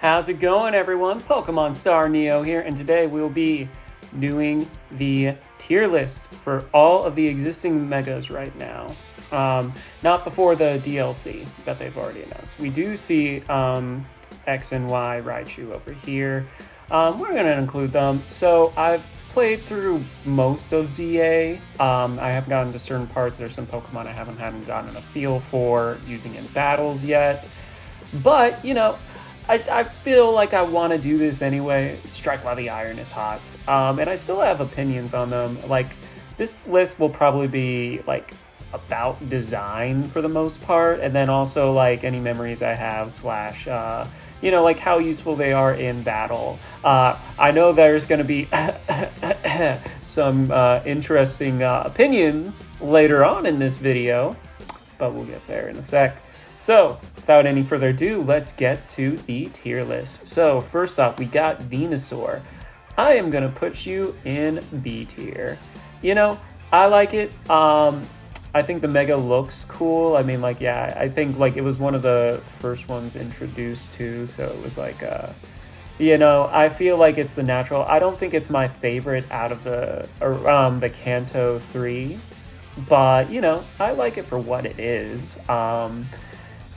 How's it going, everyone? Pokemon Star Neo here, and today we'll be doing the tier list for all of the existing Megas right now. Not before the DLC that they've already announced. We do see X and Y Raichu over here. We're going to include them. So I've played through most of ZA. I haven't gotten to certain parts. There's some Pokemon I haven't gotten a feel for using in battles yet. But, you know, I feel like I want to do this anyway. Strike while the iron is hot. And I still have opinions on them. Like, this list will probably be, like, about design for the most part. And then also, like, any memories I have slash, you know, like, how useful they are in battle. I know there's going to be some interesting opinions later on in this video. But we'll get there in a sec. So, without any further ado, let's get to the tier list. So, first up, we got Venusaur. I am going to put you in B tier. You know, I like it. I think the Mega looks cool. I mean, like, yeah, I think, like, it was one of the first ones introduced to, so it was like, you know, I feel like it's the natural. I don't think it's my favorite out of the Kanto 3, but, you know, I like it for what it is.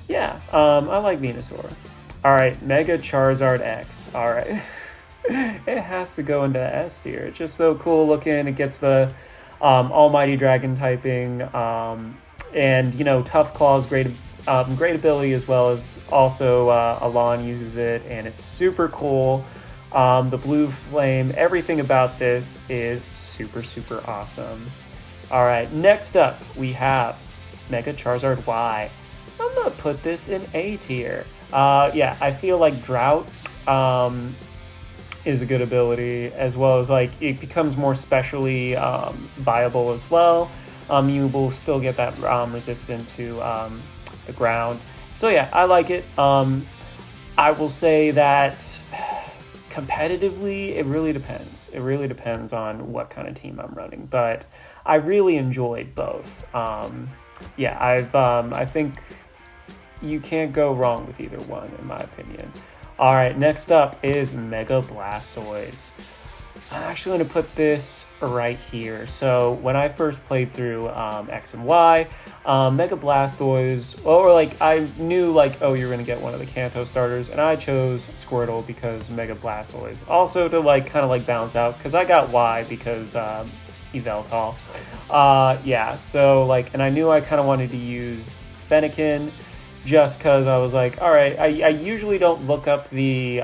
Yeah, I like Venusaur. Alright, Mega Charizard X. Alright. It has to go into S tier. It's just so cool looking. It gets the Almighty Dragon typing. And, you know, Tough Claw's great ability, as well as also Alon uses it. And it's super cool. The Blue Flame, everything about this is super, super awesome. Alright, next up we have Mega Charizard Y. I'm going to put this in A tier. Yeah, I feel like Drought is a good ability, as well as, like, it becomes more specially viable as well. You will still get that resistant to the ground. So yeah, I like it. I will say that competitively, it really depends. It really depends on what kind of team I'm running, but I really enjoyed both. Yeah, I think you can't go wrong with either one, in my opinion. All right, next up is Mega Blastoise. I'm actually going to put this right here. So when I first played through X and Y, Mega Blastoise, or like I knew like, oh, you're going to get one of the Kanto starters, and I chose Squirtle because Mega Blastoise. Also to like kind of like balance out, because I got Y because Yveltal. Yeah, so like, and I knew I kind of wanted to use Fennekin, just because I was like, all right, I usually don't look up the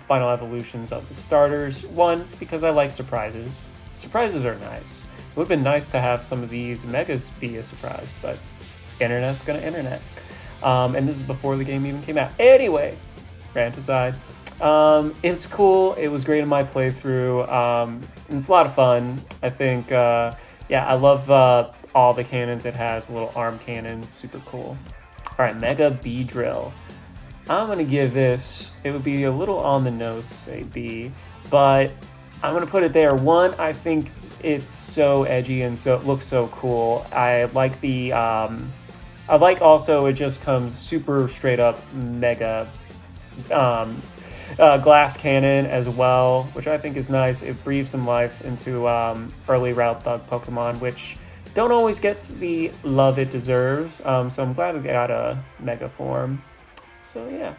final evolutions of the starters. One, because I like surprises. Surprises are nice. It would have been nice to have some of these Megas be a surprise, but internet's gonna internet. And this is before the game even came out. Anyway, rant aside. It's cool. It was great in my playthrough. And it's a lot of fun. I think, yeah, I love all the cannons it has. Little arm cannons, super cool. All right, Mega Beedrill. I'm going to give this, it would be a little on the nose to say B, but I'm going to put it there. One, I think it's so edgy and so it looks so cool. I like the, I like also it just comes super straight up Mega glass cannon as well, which I think is nice. It breathes some life into early route bug Pokemon, which don't always get the love it deserves, so I'm glad we got a Mega form. So yeah.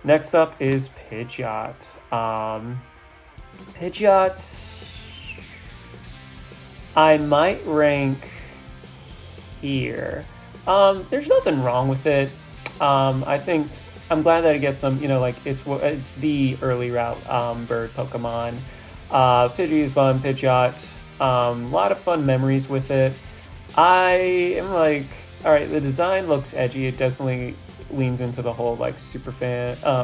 Next up is Pidgeot. Pidgeot, I might rank here. There's nothing wrong with it. I think I'm glad that it gets some, you know, like it's the early route bird Pokemon. Pidgey is fun. Pidgeot, a lot of fun memories with it. I am like, all right, the design looks edgy. It definitely leans into the whole like Super Saiyan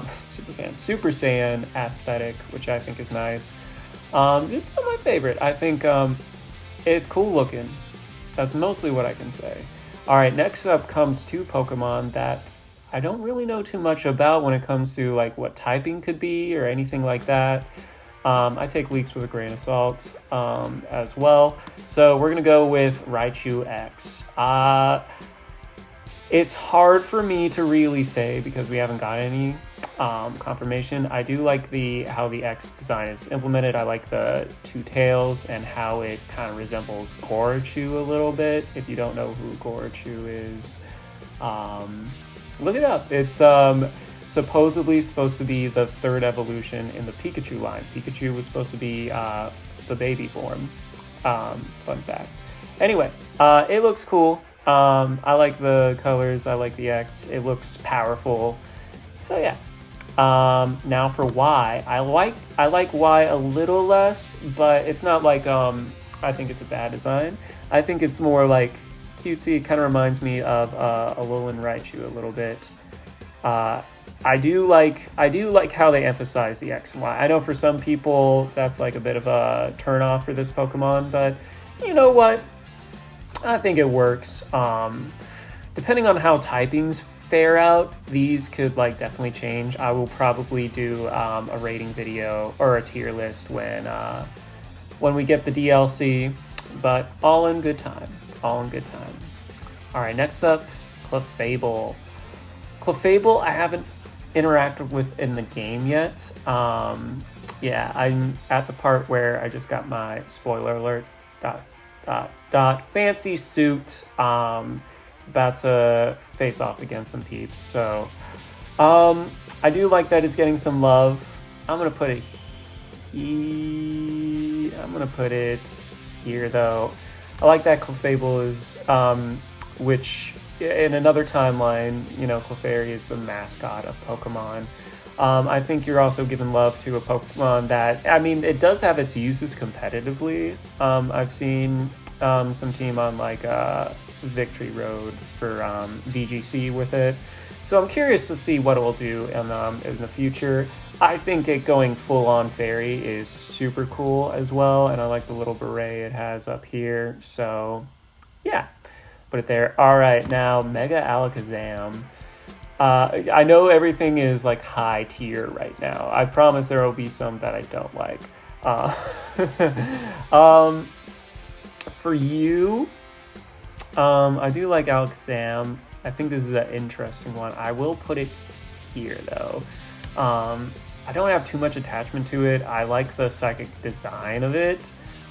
aesthetic, which I think is nice. It's not my favorite. I think it's cool looking. That's mostly what I can say. All right, next up comes two Pokemon that I don't really know too much about when it comes to like what typing could be or anything like that. I take leaks with a grain of salt as well. So we're going to go with Raichu X. It's hard for me to really say because we haven't got any confirmation. I do like how the X design is implemented. I like the two tails and how it kind of resembles Gorachu a little bit. If you don't know who Gorachu is, look it up. It's supposedly supposed to be the third evolution in the Pikachu line. Pikachu was supposed to be the baby form. Fun fact. Anyway, it looks cool. I like the colors. I like the X. It looks powerful. So yeah. Now for Y, I like Y a little less, but it's not like I think it's a bad design. I think it's more like cutesy. It kind of reminds me of Alolan Raichu a little bit. I do like how they emphasize the X and Y. I know for some people that's like a bit of a turn off for this Pokemon, but you know what? I think it works. Depending on how typings fare out, these could like definitely change. I will probably do a rating video or a tier list when we get the DLC, but all in good time. All in good time. All right, next up, Clefable. Clefable, I haven't interacted with in the game yet. Yeah, I'm at the part where I just got my spoiler alert. Fancy suit. About to face off against some peeps. So I do like that it's getting some love. I'm gonna put it here though. I like that Clefable is which in another timeline, you know, Clefairy is the mascot of Pokemon. I think you're also giving love to a Pokemon that, I mean, it does have its uses competitively. I've seen some team on like Victory Road for VGC with it. So I'm curious to see what it will do in the future. I think it going full on fairy is super cool as well, and I like the little beret it has up here. So yeah, put it there. All right, now Mega Alakazam. I know everything is like high tier right now. I promise there will be some that I don't like. For you, I do like Alakazam. I think this is an interesting one. I will put it here though. I don't have too much attachment to it. I like the psychic design of it.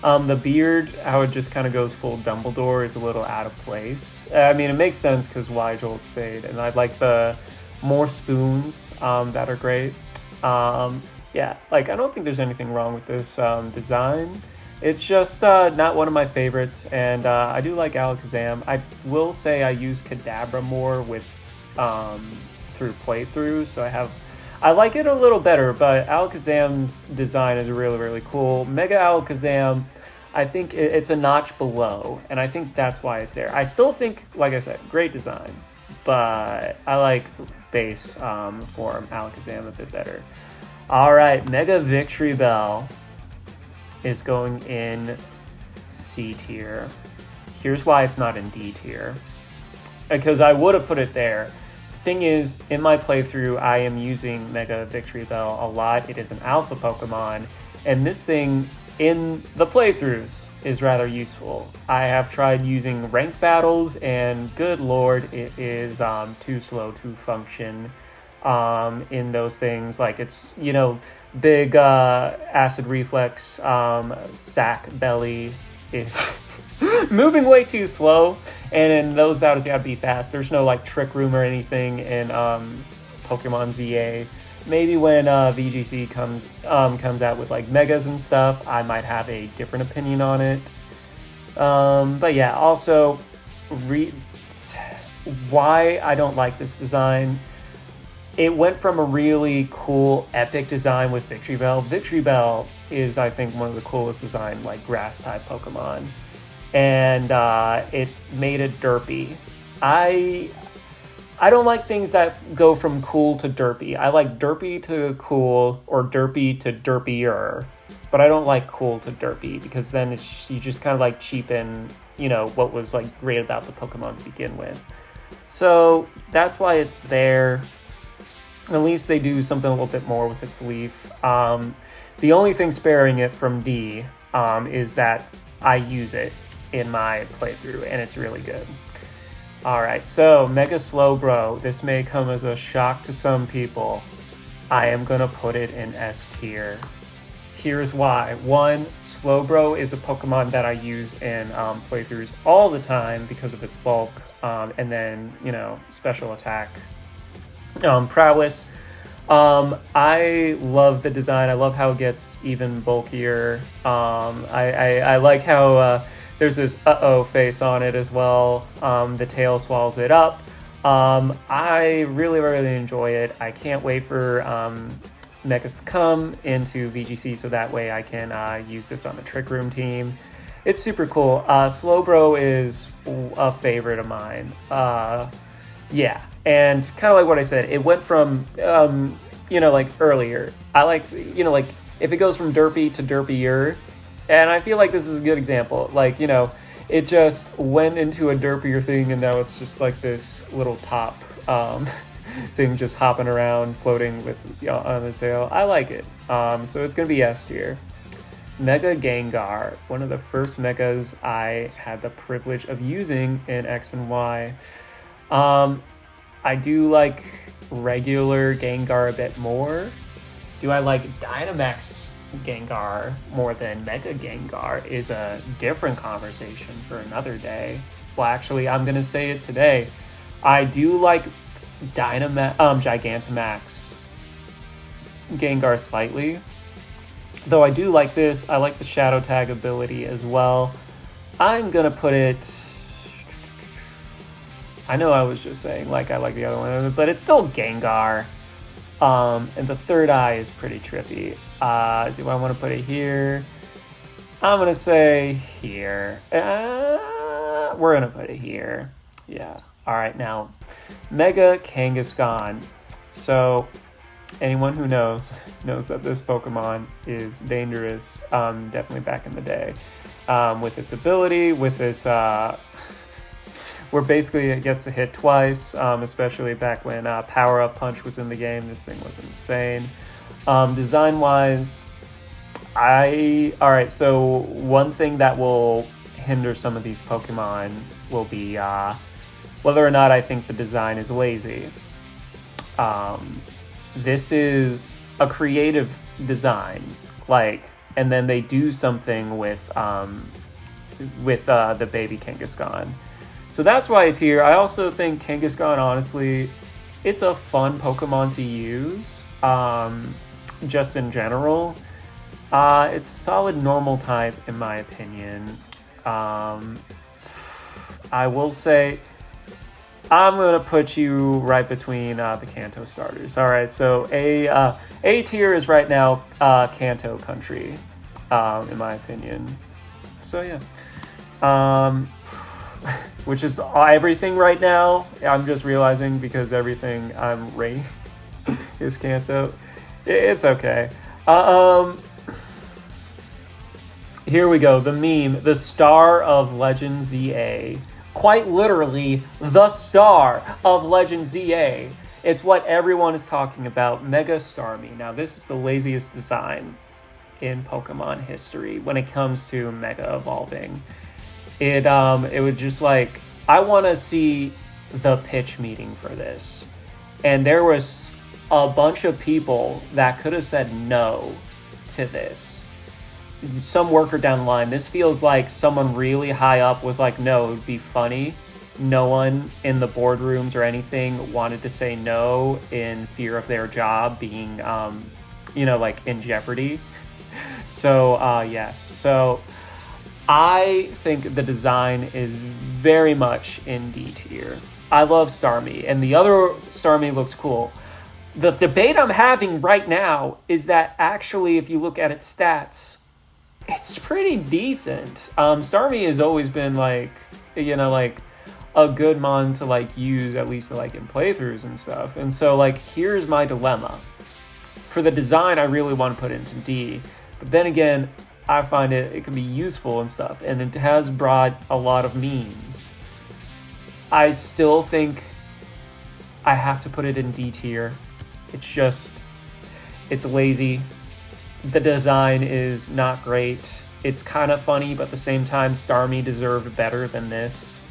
The beard, how it just kind of goes full Dumbledore, is a little out of place. I mean, it makes sense because why Jolt Sade, and I like the more spoons that are great. Yeah, like I don't think there's anything wrong with this design. It's just not one of my favorites, and I do like Alakazam. I will say I use Kadabra more with through playthrough, so I like it a little better, but Alakazam's design is really, really cool. Mega Alakazam, I think it's a notch below, and I think that's why it's there. I still think, like I said, great design, but I like base form Alakazam a bit better. All right, Mega Victory Bell is going in C tier. Here's why it's not in D tier, because I would have put it there. Thing is, in my playthrough, I am using Mega Victory Bell a lot. It is an alpha Pokemon, and this thing in the playthroughs is rather useful. I have tried using ranked battles, and good lord, it is too slow to function in those things. Like, it's, you know, big acid reflex sack belly is moving way too slow, and in those battles you gotta be fast. There's no like trick room or anything in Pokemon ZA. Maybe when VGC comes out with like Megas and stuff, I might have a different opinion on it. But yeah, also why I don't like this design. It went from a really cool epic design with Victory Bell. Victory Bell is, I think, one of the coolest design like grass type Pokemon, and it made it derpy. I don't like things that go from cool to derpy. I like derpy to cool or derpy to derpier, but I don't like cool to derpy, because then you just kind of like cheapen, you know, what was like great about the Pokemon to begin with. So that's why it's there. At least they do something a little bit more with its leaf. The only thing sparing it from D is that I use it in my playthrough, and it's really good. All right, so Mega Slowbro. This may come as a shock to some people. I am going to put it in S tier. Here's why. One, Slowbro is a Pokemon that I use in playthroughs all the time because of its bulk, and then, you know, special attack prowess. I love the design. I love how it gets even bulkier. I like how there's this face on it as well. The tail swallows it up. I really, really enjoy it. I can't wait for Megas to come into VGC so that way I can use this on the Trick Room team. It's super cool. Slowbro is a favorite of mine. Yeah, and kind of like what I said, it went from, you know, like earlier. I like, you know, like if it goes from derpy to derpier, and I feel like this is a good example. Like, you know, it just went into a derpier thing, and now it's just like this little top thing just hopping around, floating with, you know, on the tail. I like it. So it's gonna be S tier. Mega Gengar, one of the first megas I had the privilege of using in X and Y. I do like regular Gengar a bit more. Do I like Dynamax Gengar more than Mega Gengar is a different conversation for another day. Well, actually, I'm going to say it today. I do like Gigantamax Gengar slightly. Though I do like this. I like the Shadow Tag ability as well. I'm going to put it... I know I was just saying, like, I like the other one, but it's still Gengar. And the third eye is pretty trippy. Do I want to put it here? I'm going to say here. We're going to put it here. Yeah. All right, now, Mega Kangaskhan. So, anyone who knows that this Pokemon is dangerous, definitely back in the day. With its ability, with its... where basically it gets a hit twice, especially back when Power Up Punch was in the game. This thing was insane. Design-wise, alright, so one thing that will hinder some of these Pokemon will be whether or not I think the design is lazy. This is a creative design, like, and then they do something with the baby Kangaskhan. So that's why it's here. I also think Kangaskhan, honestly, it's a fun Pokemon to use, just in general. It's a solid normal type, in my opinion. I will say, I'm going to put you right between the Kanto starters. All right, so A tier is right now Kanto country, in my opinion. So, yeah. Which is everything right now. I'm just realizing because everything I'm rating is Kanto. It's okay. Here we go. The meme. The star of Legend ZA. Quite literally, the star of Legend ZA. It's what everyone is talking about. Mega Starmie. Now, this is the laziest design in Pokemon history when it comes to Mega Evolving. It would just like, I want to see the pitch meeting for this. And there was a bunch of people that could have said no to this. Some worker down the line, this feels like someone really high up was like, no, it would be funny. No one in the boardrooms or anything wanted to say no in fear of their job being, you know, like in jeopardy. So, yes. So, I think the design is very much in D tier. I love Starmie, and the other Starmie looks cool. The debate I'm having right now is that actually, if you look at its stats, it's pretty decent. Starmie has always been like, you know, like a good mon to like use, at least like in playthroughs and stuff. And so like, here's my dilemma. For the design, I really want to put it into D, but then again, I find it can be useful and stuff, and it has brought a lot of memes. I still think I have to put it in D tier. It's just, it's lazy. The design is not great. It's kind of funny, but at the same time, Starmie deserved better than this.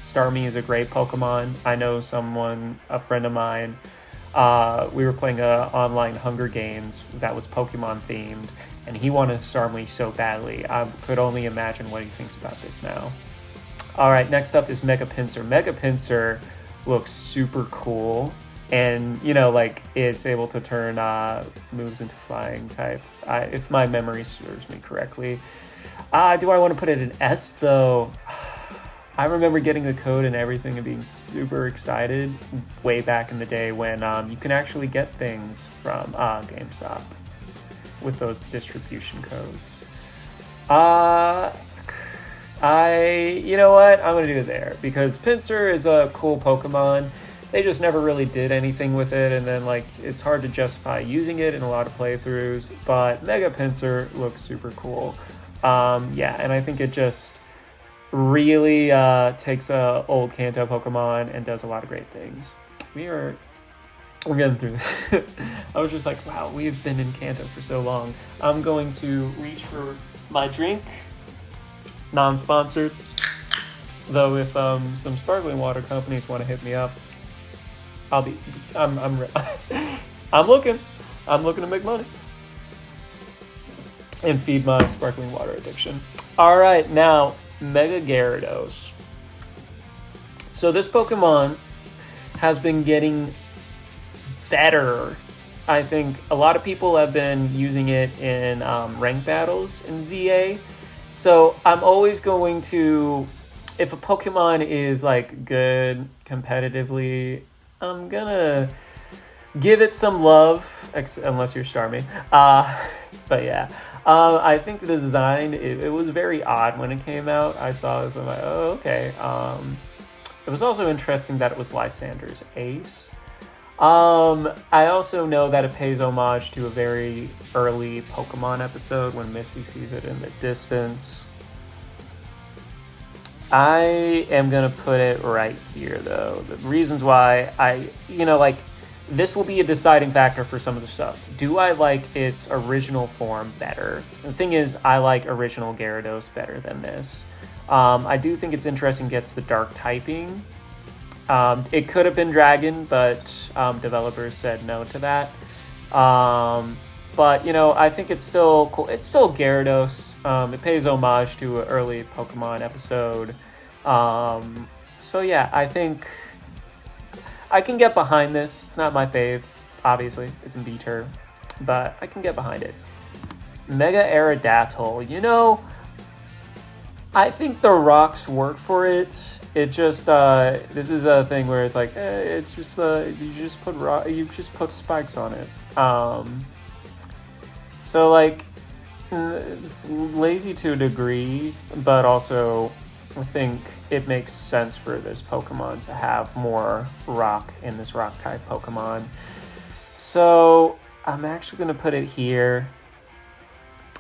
Starmie is a great Pokemon. I know someone, a friend of mine, we were playing a online Hunger Games that was Pokemon themed, and he wanted to star me so badly. I could only imagine what he thinks about this now. All right, next up is Mega Pinsir. Mega Pinsir looks super cool, and you know, like it's able to turn moves into flying type, if my memory serves me correctly. Do I want to put it in S though? I remember getting the code and everything and being super excited way back in the day when you can actually get things from GameStop with those distribution codes. You know what? I'm going to do it there because Pinsir is a cool Pokemon. They just never really did anything with it, and then like it's hard to justify using it in a lot of playthroughs, but Mega Pinsir looks super cool. Yeah, and I think it just really takes a old Kanto Pokemon and does a lot of great things. We're getting through this. I was just like, wow, we've been in Kanto for so long. I'm going to reach for my drink. Non-sponsored, though. If some sparkling water companies want to hit me up, I'm looking to make money and feed my sparkling water addiction. All right, now Mega Gyarados. So this Pokemon has been getting better. I think a lot of people have been using it in ranked battles in ZA. So I'm always going to, if a Pokemon is like good competitively, I'm gonna give it some love, unless you're Starmie. But yeah, I think the design, it was very odd when it came out. I saw this, I'm like, oh, okay. It was also interesting that it was Lysander's ace. I also know that it pays homage to a very early Pokemon episode when Misty sees it in the distance. I am going to put it right here, though. The reasons why this will be a deciding factor for some of the stuff. Do I like its original form better? The thing is, I like original Gyarados better than this. I do think it's interesting it gets the dark typing. It could have been Dragon, but developers said no to that. But, I think it's still cool. It's still Gyarados. It pays homage to an early Pokemon episode. So, yeah, I think I can get behind this. It's not my fave, obviously. It's in B-Tier, but I can get behind it. Mega Aerodactyl. I think the rocks work for it. It just this is a thing where it's like it's just you just put spikes on it. So like it's lazy to a degree, but also I think it makes sense for this Pokemon to have more rock in this rock type Pokemon. So I'm actually gonna put it here.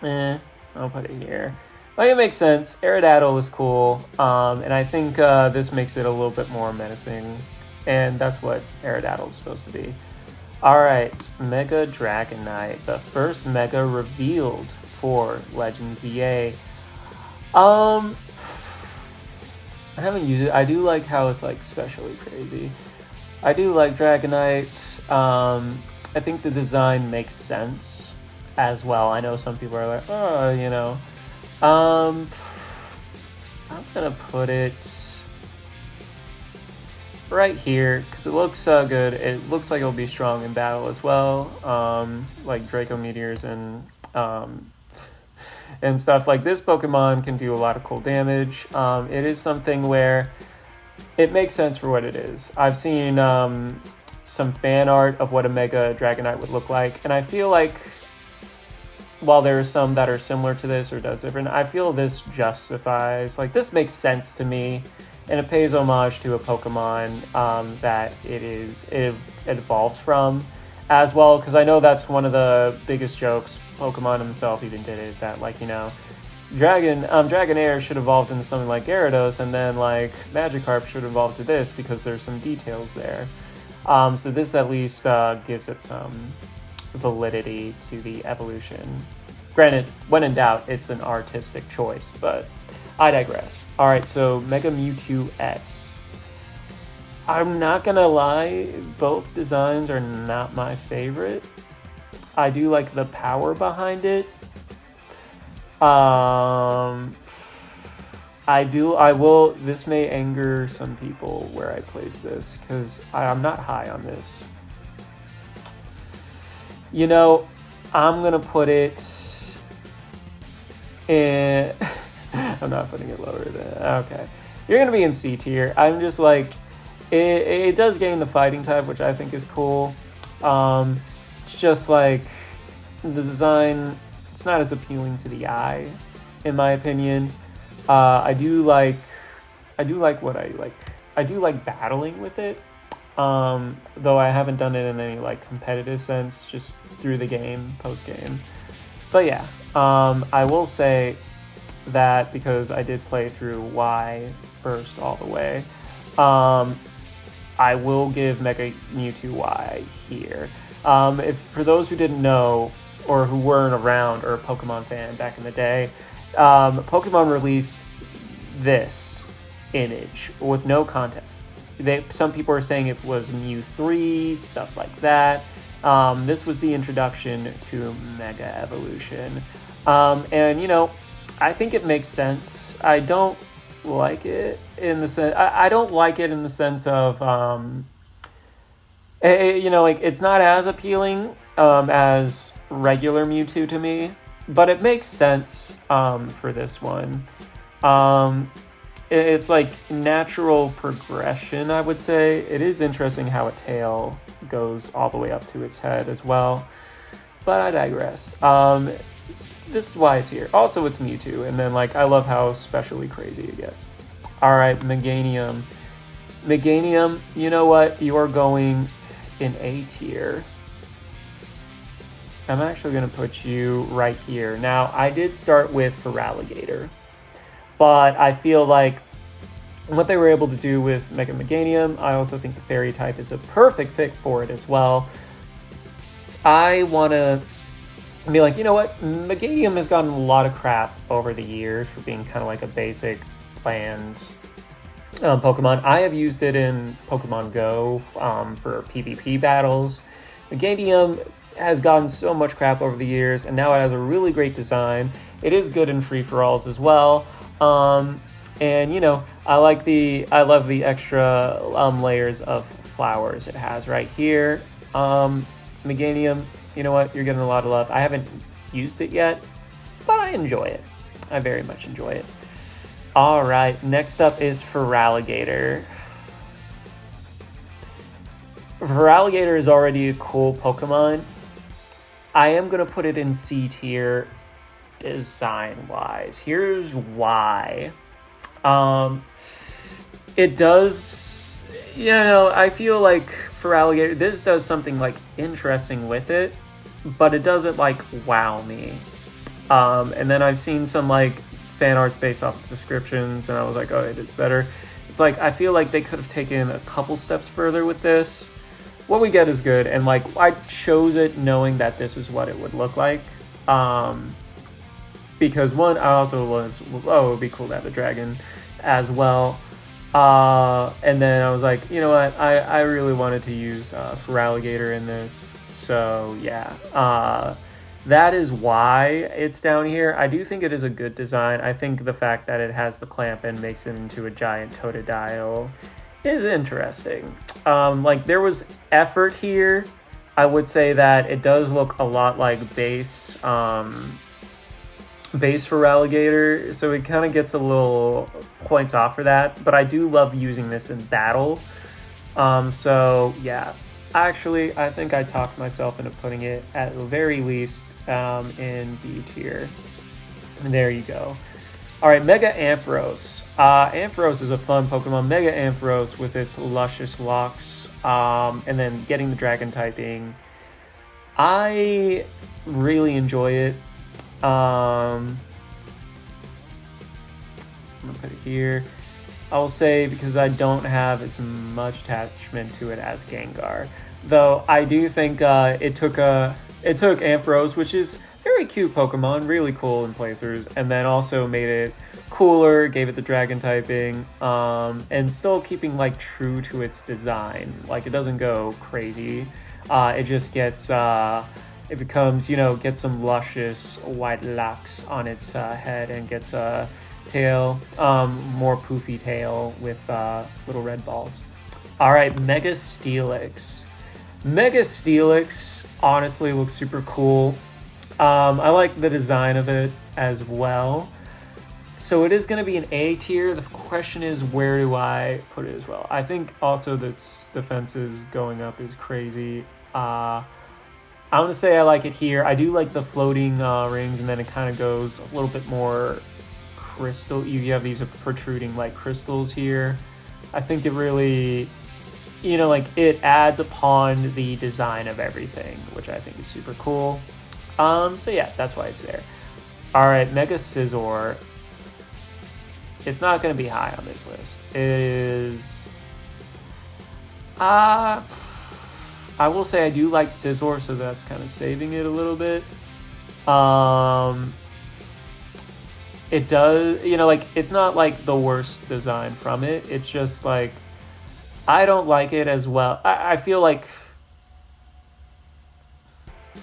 I'll put it here. Like, it makes sense. Aerodactyl is cool, and I think this makes it a little bit more menacing, and that's what Aerodactyl is supposed to be. All right, Mega Dragonite, the first Mega revealed for Legends EA. I haven't used it. I do like how it's like specially crazy. I do like Dragonite. I think the design makes sense as well. I know some people are like, oh, I'm gonna put it right here because it looks so good. It looks like it'll be strong in battle as well, like Draco Meteors and stuff. Like, this Pokemon can do a lot of cool damage. It is something where it makes sense for what it is. I've seen some fan art of what a Mega Dragonite would look like, and I feel like while there are some that are similar to this or does different, I feel this justifies, like, this makes sense to me, and it pays homage to a Pokemon that it evolves from as well, because I know that's one of the biggest jokes. Pokemon himself even did it, that, like, Dragonair should evolve into something like Gyarados, and then, like, Magikarp should evolve to this because there's some details there. So this at least gives it some validity to the evolution. Granted, when in doubt, it's an artistic choice, but I digress. All right, so Mega Mewtwo X. I'm not gonna lie, both designs are not my favorite. I do like the power behind it. I will, this may anger some people where I place this, because I'm not high on this. You know, I'm gonna put it in, I'm not putting it lower than, okay. You're gonna be in C tier. I'm just like, it does gain the fighting type, which I think is cool. It's just like, the design, it's not as appealing to the eye, in my opinion. I do like what I like. I do like battling with it, though I haven't done it in any like competitive sense, just through the game, post game. But yeah, I will say that because I did play through Y first all the way, I will give Mega Mewtwo Y here. If for those who didn't know or who weren't around or a Pokemon fan back in the day, Pokemon released this image with no context. Some people are saying it was Mew 3, stuff like that. This was the introduction to Mega Evolution. And, you know, I think it makes sense. I don't like it in the sense... I don't like it in the sense of... you know, like, it's not as appealing as regular Mewtwo to me, but it makes sense for this one. It's like natural progression, I would say. It is interesting how a tail goes all the way up to its head as well, but I digress. This is why it's here. Also, it's Mewtwo, and then like I love how specially crazy it gets. All right, Meganium. Meganium, you know what? You are going in A tier. I'm actually going to put you right here. Now, I did start with Feraligatr, but I feel like what they were able to do with Mega Meganium, I also think the Fairy type is a perfect fit for it as well. I want to be like, you know what? Meganium has gotten a lot of crap over the years for being kind of like a basic, bland Pokemon. I have used it in Pokemon Go for PvP battles. Meganium has gotten so much crap over the years, and now it has a really great design. It is good in free-for-alls as well. And you know, I love the extra layers of flowers it has right here. Meganium, you know what? You're getting a lot of love. I haven't used it yet, but I enjoy it. I very much enjoy it. All right, next up is Feraligatr. Feraligatr is already a cool Pokemon. I am going to put it in C tier design-wise. Here's why. It does, you know, I feel like Feraligatr, this does something like interesting with it, but it doesn't like wow me. And then I've seen some like fan arts based off of descriptions, and I was like, oh, it is better. It's like, I feel like they could have taken a couple steps further with this. What we get is good, and like, I chose it knowing that this is what it would look like. Because one, I also was, oh, it would be cool to have a dragon as well. And then I was like, you know what, I really wanted to use Feraligatr in this. So yeah, that is why it's down here. I do think it is a good design. I think the fact that it has the clamp and makes it into a giant Totodile is interesting. Like, there was effort here. I would say that it does look a lot like base Feraligatr, so it kind of gets a little points off for that, but I do love using this in battle. So yeah, actually, I think I talked myself into putting it at the very least in B tier. And there you go. All right, Mega Ampharos. Ampharos is a fun Pokemon. Mega Ampharos with its luscious locks, and then getting the dragon typing. I really enjoy it. I'm gonna put it here. I'll say because I don't have as much attachment to it as Gengar, though I do think it took Ampharos, which is very very cute Pokemon, really cool in playthroughs, and then also made it cooler, gave it the dragon typing, and still keeping like true to its design. Like it doesn't go crazy. It just gets it becomes, you know, gets some luscious white locks on its head and gets a tail, more poofy tail with little red balls. All right, Mega Steelix. Mega Steelix honestly looks super cool. I like the design of it as well. So it is going to be an A tier. The question is, where do I put it as well? I think also that its defenses going up is crazy. I'm going to say I like it here. I do like the floating rings, and then it kind of goes a little bit more crystal. You have these protruding like crystals here. I think it really, you know, like it adds upon the design of everything, which I think is super cool. So yeah, that's why it's there. All right, Mega Scizor. It's not going to be high on this list. It is... I will say I do like Scizor, so that's kind of saving it a little bit. It does, you know, like, it's not like the worst design from it. It's just like, I don't like it as well. I feel like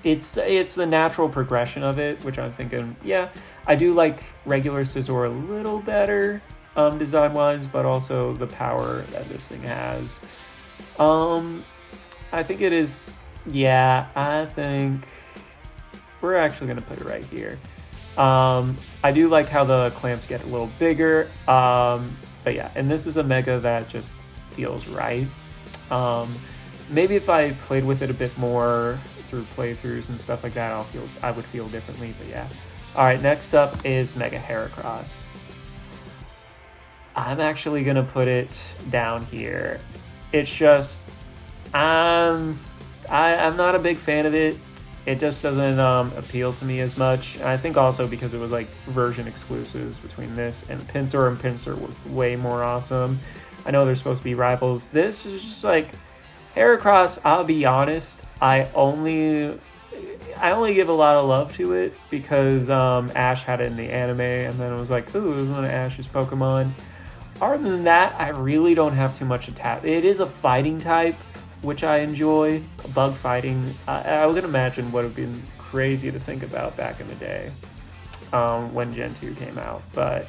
it's the natural progression of it, which I'm thinking, yeah, I do like regular Scizor a little better design-wise, but also the power that this thing has. I think it is, yeah, I think we're actually going to put it right here. I do like how the clamps get a little bigger, but yeah, and this is a Mega that just feels right. Maybe if I played with it a bit more through playthroughs and stuff like that, I would feel differently, but yeah. All right, next up is Mega Heracross. I'm actually gonna put it down here. It's just, I'm not a big fan of it. It just doesn't appeal to me as much. And I think also because it was like version exclusives between this and Pinsir, and Pinsir was way more awesome. I know they're supposed to be rivals. This is just like, Heracross, I'll be honest, I only give a lot of love to it because Ash had it in the anime, and then it was like, ooh, it was one of Ash's Pokemon. Other than that, I really don't have too much attack. It is a fighting type, which I enjoy. Bug fighting, I would imagine would have been crazy to think about back in the day when Gen 2 came out. But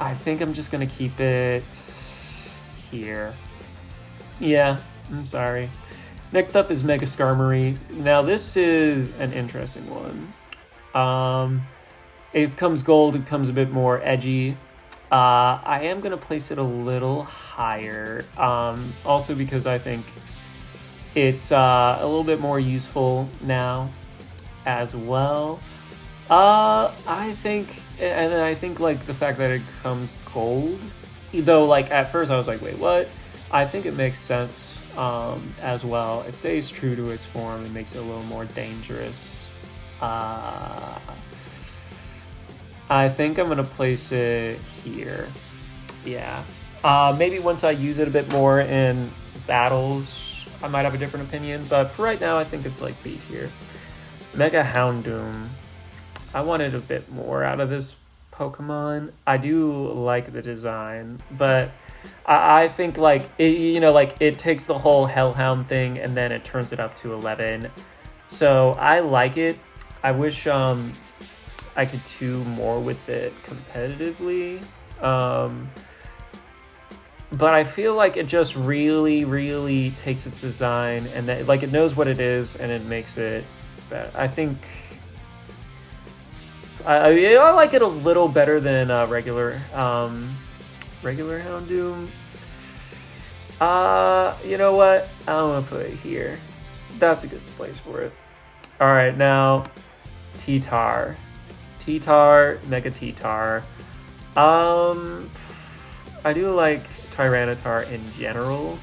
I think I'm just going to keep it here. Yeah, I'm sorry. Next up is Mega Skarmory. Now this is an interesting one. It becomes gold, it becomes a bit more edgy. I am going to place it a little higher, also because I think it's a little bit more useful now as well. I think like the fact that it becomes gold, though like at first I was like, wait, what? I think it makes sense as well. It stays true to its form and makes it a little more dangerous. I think I'm going to place it here. Yeah. Maybe once I use it a bit more in battles, I might have a different opinion. But for right now, I think it's like B tier. Mega Houndoom. I wanted a bit more out of this Pokemon. I do like the design, but I think like it, you know, like it takes the whole Hellhound thing and then it turns it up to 11. So I like it. I wish I could do more with it competitively. But I feel like it just really takes its design and that, like, it knows what it is and it makes it better. I think I like it a little better than regular Houndoom. You know what? I'm gonna put it here. That's a good place for it. All right, now T-Tar, Mega T-Tar. I do like Tyranitar in general.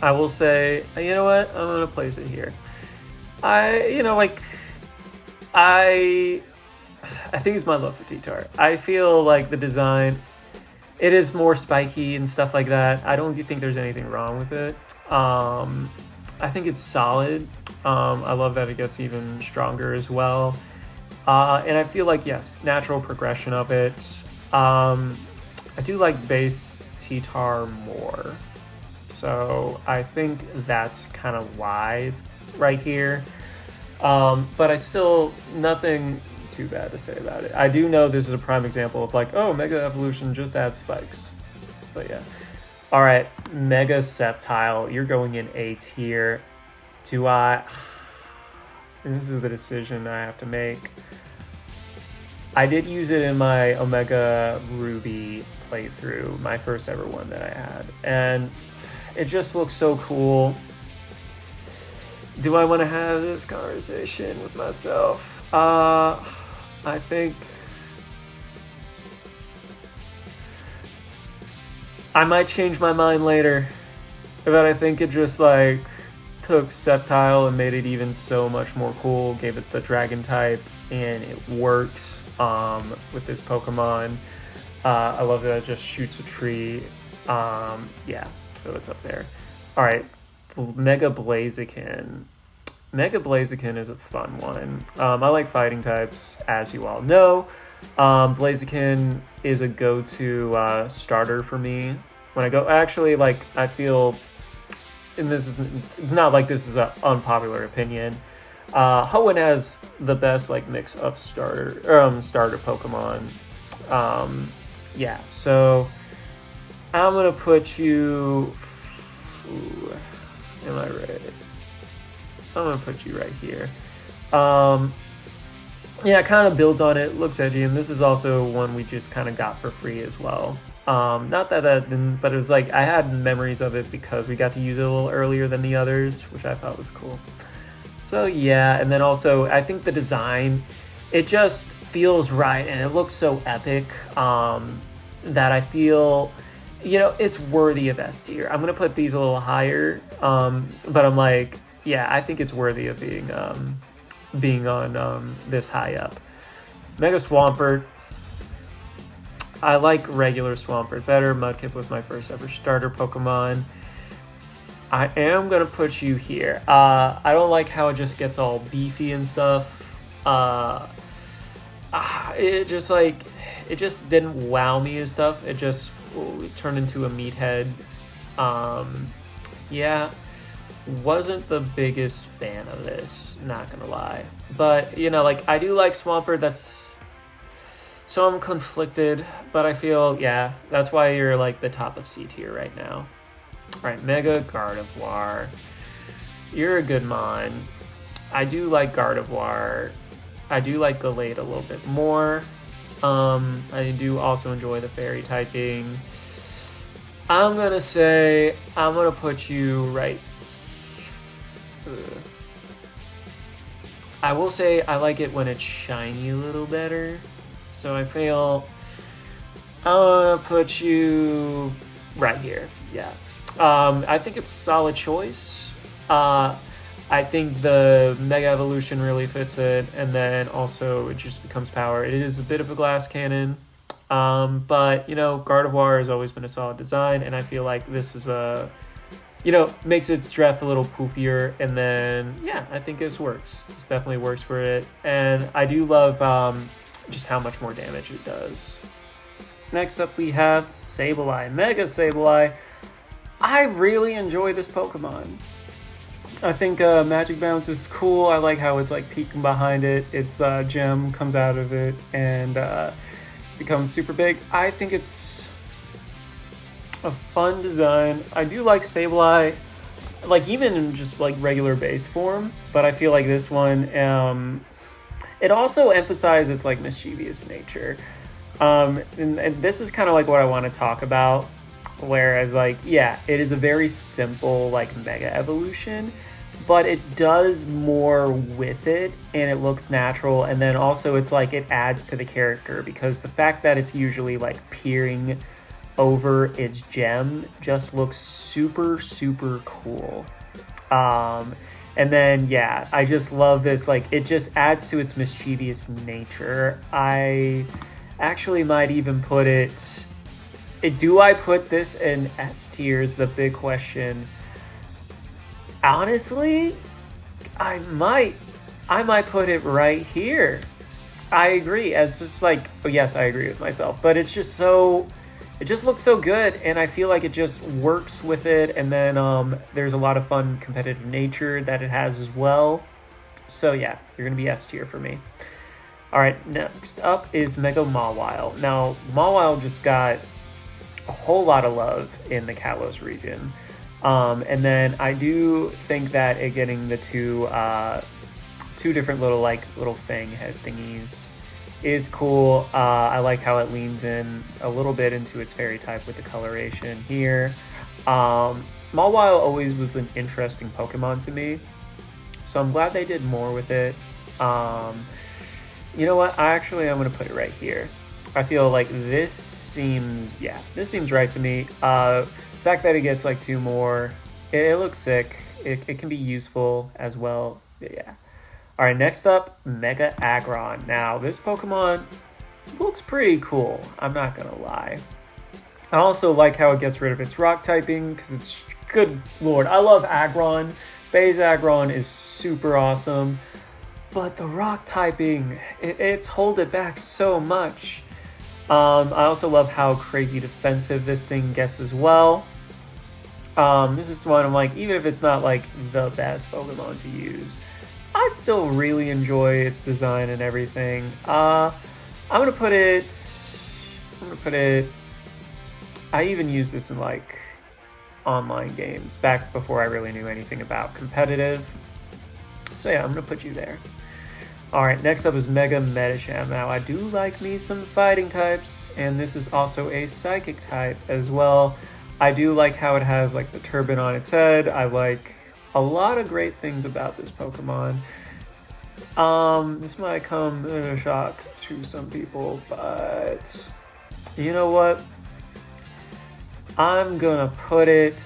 I will say, you know what? I'm gonna place it here. I think it's my love for T-Tar. I feel like the design, it is more spiky and stuff like that. I don't think there's anything wrong with it. I think it's solid. I love that it gets even stronger as well. And I feel like, yes, natural progression of it. I do like base T-Tar more. So I think that's kind of why it's right here. But I still, nothing too bad to say about it. I do know this is a prime example of like, oh, Mega Evolution just adds spikes. But yeah. All right, Mega Sceptile, you're going in A tier. Do I... And this is the decision I have to make. I did use it in my Omega Ruby playthrough, my first ever one that I had. And it just looks so cool. Do I want to have this conversation with myself? I think I might change my mind later, but I think it just like took Sceptile and made it even so much more cool, gave it the dragon type, and it works with this Pokemon. I love that it just shoots a tree. Yeah, so it's up there. All right, Mega Blaziken. Mega Blaziken is a fun one. I like fighting types, as you all know. Blaziken is a go-to starter for me. When I go, actually, like, I feel, and this is, it's not like this is an unpopular opinion. Hoenn has the best, like, mix of starter Pokemon. Yeah, so I'm gonna put you, ooh, am I right? I'm gonna put you right here. Yeah, it kind of builds on it, looks edgy, and this is also one we just kind of got for free as well. Not that but it was like, I had memories of it because we got to use it a little earlier than the others, which I thought was cool. So yeah, and then also, I think the design, it just feels right, and it looks so epic, that I feel, you know, it's worthy of S tier. I'm gonna put these a little higher, but I'm like, yeah, I think it's worthy of being on this high up. Mega Swampert. I like regular Swampert better. Mudkip was my first ever starter Pokemon. I am gonna put you here. I don't like how it just gets all beefy and stuff. It just didn't wow me and stuff. It just turned into a meathead. Yeah, wasn't the biggest fan of this, not gonna lie. But, you know, like, I do like Swampert, so I'm conflicted, but I feel, yeah, that's why you're, like, the top of C tier right now. All right, Mega Gardevoir. You're a good mon. I do like Gardevoir. I do like Gallade a little bit more. I do also enjoy the fairy typing. I'm gonna put you right. I will say I like it when it's shiny a little better. So I feel I'm gonna put you right here. Yeah. I think it's a solid choice. I think the Mega Evolution really fits it, and then also it just becomes power. It is a bit of a glass cannon, but, you know, Gardevoir has always been a solid design, and I feel like this is makes its draft a little poofier, and then, yeah, I think this works. This definitely works for it, and I do love just how much more damage it does. Next up, we have Sableye, Mega Sableye. I really enjoy this Pokemon. I think Magic Bounce is cool. I like how it's like peeking behind it. Its gem comes out of it and becomes super big. I think it's a fun design. I do like Sableye, like even in just like regular base form, but I feel like this one, it also emphasizes its like mischievous nature. And this is kind of like what I want to talk about. Whereas, like, yeah, it is a very simple, like, Mega Evolution, but it does more with it, and it looks natural, and then also it's, like, it adds to the character, because the fact that it's usually, like, peering over its gem just looks super, super cool. And then, yeah, I just love this, like, it just adds to its mischievous nature. I actually might even put it... Do I put this in S tier is the big question. Honestly, I might put it right here. I agree. As just like, oh, yes, I agree with myself, but it's just so, it just looks so good, and I feel like it just works with it. And then there's a lot of fun competitive nature that it has as well. So yeah, you're gonna be S tier for me. All right, next up is Mega Mawile. Now, Mawile just got a whole lot of love in the Kalos region. And then I do think that it getting the two different little fang head thingies is cool. I like how it leans in a little bit into its fairy type with the coloration here. Mawile always was an interesting Pokemon to me, so I'm glad they did more with it. You know what? I'm going to put it right here. I feel like this seems right to me. The fact that it gets like two more, it looks sick. It can be useful as well. Yeah. All right, next up, Mega Aggron. Now, this Pokemon looks pretty cool. I'm not going to lie. I also like how it gets rid of its rock typing, because it's, good lord, I love Aggron. Base Aggron is super awesome. But the rock typing, it's hold it back so much. I also love how crazy defensive this thing gets as well. This is one I'm like, even if it's not like the best Pokemon to use, I still really enjoy its design and everything. I'm gonna put it. I even used this in like online games back before I really knew anything about competitive. So yeah, I'm gonna put you there. All right, next up is Mega Medicham. Now, I do like me some fighting types, and this is also a psychic type as well. I do like how it has like the turban on its head. I like a lot of great things about this Pokemon. This might come as a shock to some people, but you know what? I'm gonna put it,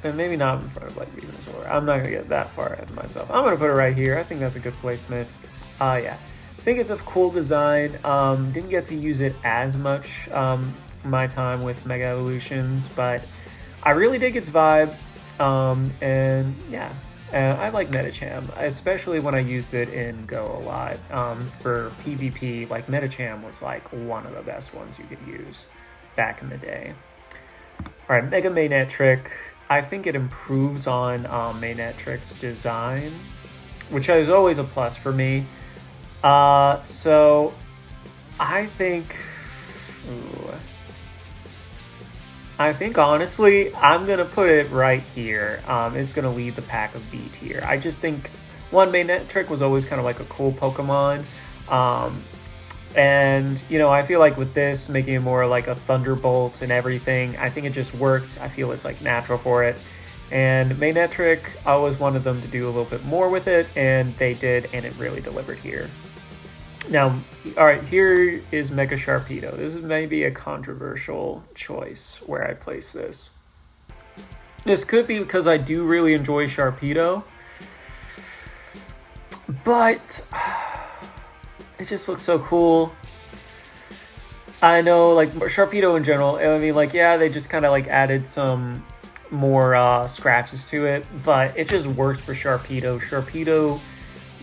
and maybe not in front of like Venusaur. I'm not gonna get that far ahead of myself. I'm gonna put it right here. I think that's a good placement. Yeah, I think it's a cool design. Didn't get to use it as much my time with Mega Evolutions, but I really dig its vibe. And yeah, I like Medicham, especially when I used it in Go a lot. For PvP, like Medicham was like one of the best ones you could use back in the day. All right, Mega Manetric. I think it improves on Manetric's design, which is always a plus for me. So I think honestly, I'm going to put it right here. It's going to lead the pack of B tier. I just think, one, Manetric was always kind of like a cool Pokemon. And, you know, I feel like with this, making it more like a Thunderbolt and everything, I think it just works. I feel it's like natural for it. And Manetric, I always wanted them to do a little bit more with it, and they did, and it really delivered here. Now, all right, here is Mega Sharpedo. This is maybe a controversial choice where I place this. This could be because I do really enjoy Sharpedo, but it just looks so cool. I know, like, Sharpedo in general, I mean, like, yeah, they just kind of, like, added some more scratches to it, but it just worked for Sharpedo. Sharpedo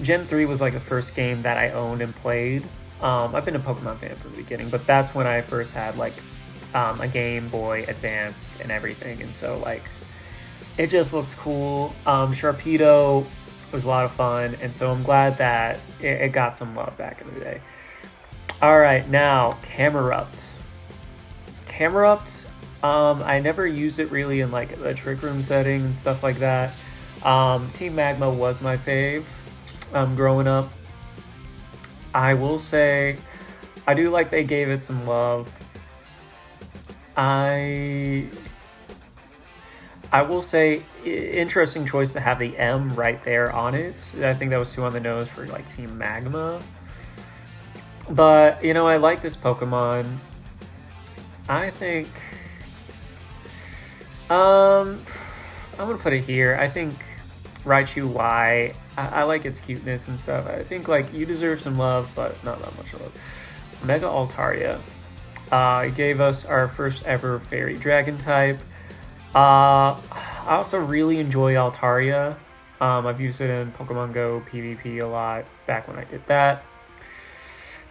Gen 3 was, like, the first game that I owned and played. I've been a Pokemon fan from the beginning, but that's when I first had, like, a Game Boy Advance and everything, and so, like, it just looks cool. Sharpedo was a lot of fun, and so I'm glad that it got some love back in the day. All right, now Camerupt. I never used it really in like the Trick Room setting and stuff like that. Team Magma was my fave growing up. I will say I do like they gave it some love. I will say, interesting choice to have the M right there on it. I think that was too on the nose for like Team Magma. But, you know, I like this Pokemon. I think, I'm going to put it here. I think Raichu Y, I like its cuteness and stuff. I think, like, you deserve some love, but not that much love. Mega Altaria. It gave us our first ever Fairy Dragon type. I also really enjoy Altaria. I've used it in Pokemon Go PvP a lot back when I did that.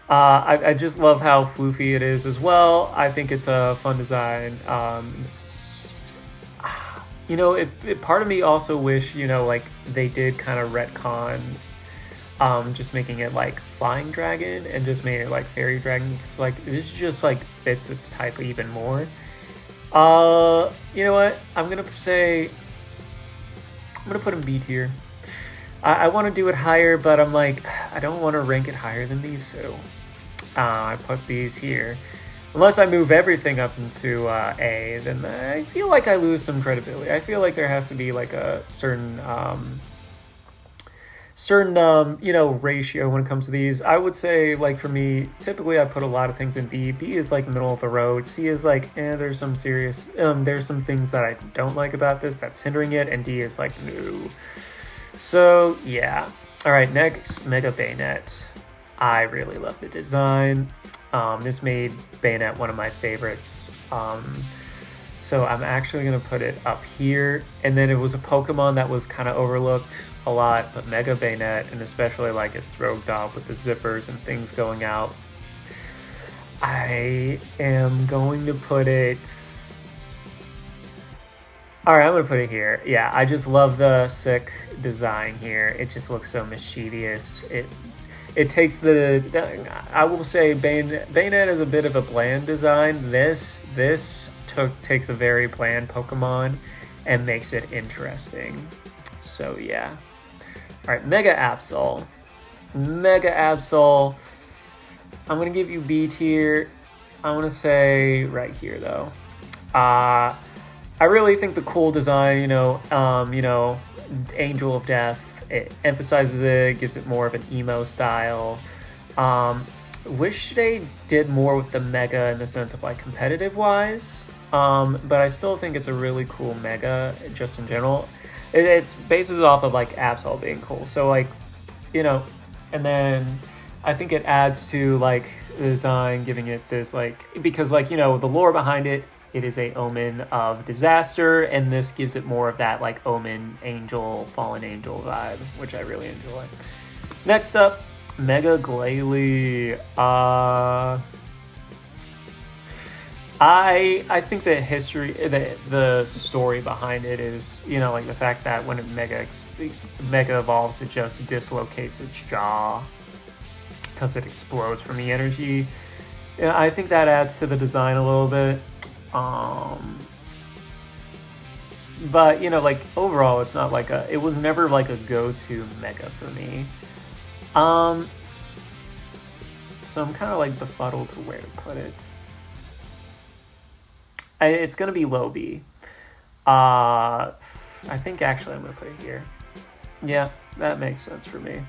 I just love how floofy it is as well. I think it's a fun design. You know, part of me also wish, you know, like they did kind of retcon just making it like flying dragon and just made it like fairy dragon, because like this just like fits its type even more. You know what? I'm gonna put him B tier. I want to do it higher, but I'm like, I don't want to rank it higher than these two. I put these here. Unless I move everything up into A, then I feel like I lose some credibility. I feel like there has to be like a certain you know, ratio when it comes to these. I would say, like, for me, typically I put a lot of things in B. B is like middle of the road. C is like, there's some serious, there's some things that I don't like about this that's hindering it, and D is like, no. So yeah. All right, next, Mega Bayonet. I really love the design. This made Bayonet one of my favorites. So I'm actually going to put it up here. And then it was a Pokemon that was kind of overlooked a lot, but Mega Bayonet, and especially like its Rogue Dog with the zippers and things going out, I am going to put it... Alright, I'm going to put it here. Yeah, I just love the sick design here. It just looks so mischievous. It takes the... I will say Bayonet is a bit of a bland design. This takes a very bland Pokemon and makes it interesting. So yeah. Alright, Mega Absol. Mega Absol. I'm going to give you B tier. I want to say right here though. I really think the cool design, you know, Angel of Death, it emphasizes it, gives it more of an emo style. Wish they did more with the Mega in the sense of like competitive wise, but I still think it's a really cool Mega just in general. It's bases off of like Absol being cool, so like, you know, and then I think it adds to like the design, giving it this like, because like, you know, the lore behind it, it is a omen of disaster, and this gives it more of that like omen angel, fallen angel vibe, which I really enjoy. Next up, Mega Glalie. I think the history, the story behind it is, you know, like the fact that when Mega evolves, it just dislocates its jaw because it explodes from the energy. Yeah, I think that adds to the design a little bit. But you know, like overall, it's not like it was never like a go-to Mega for me. So I'm kind of like befuddled to where to put it. It's gonna be low B. I think actually I'm gonna put it here. Yeah, that makes sense for me.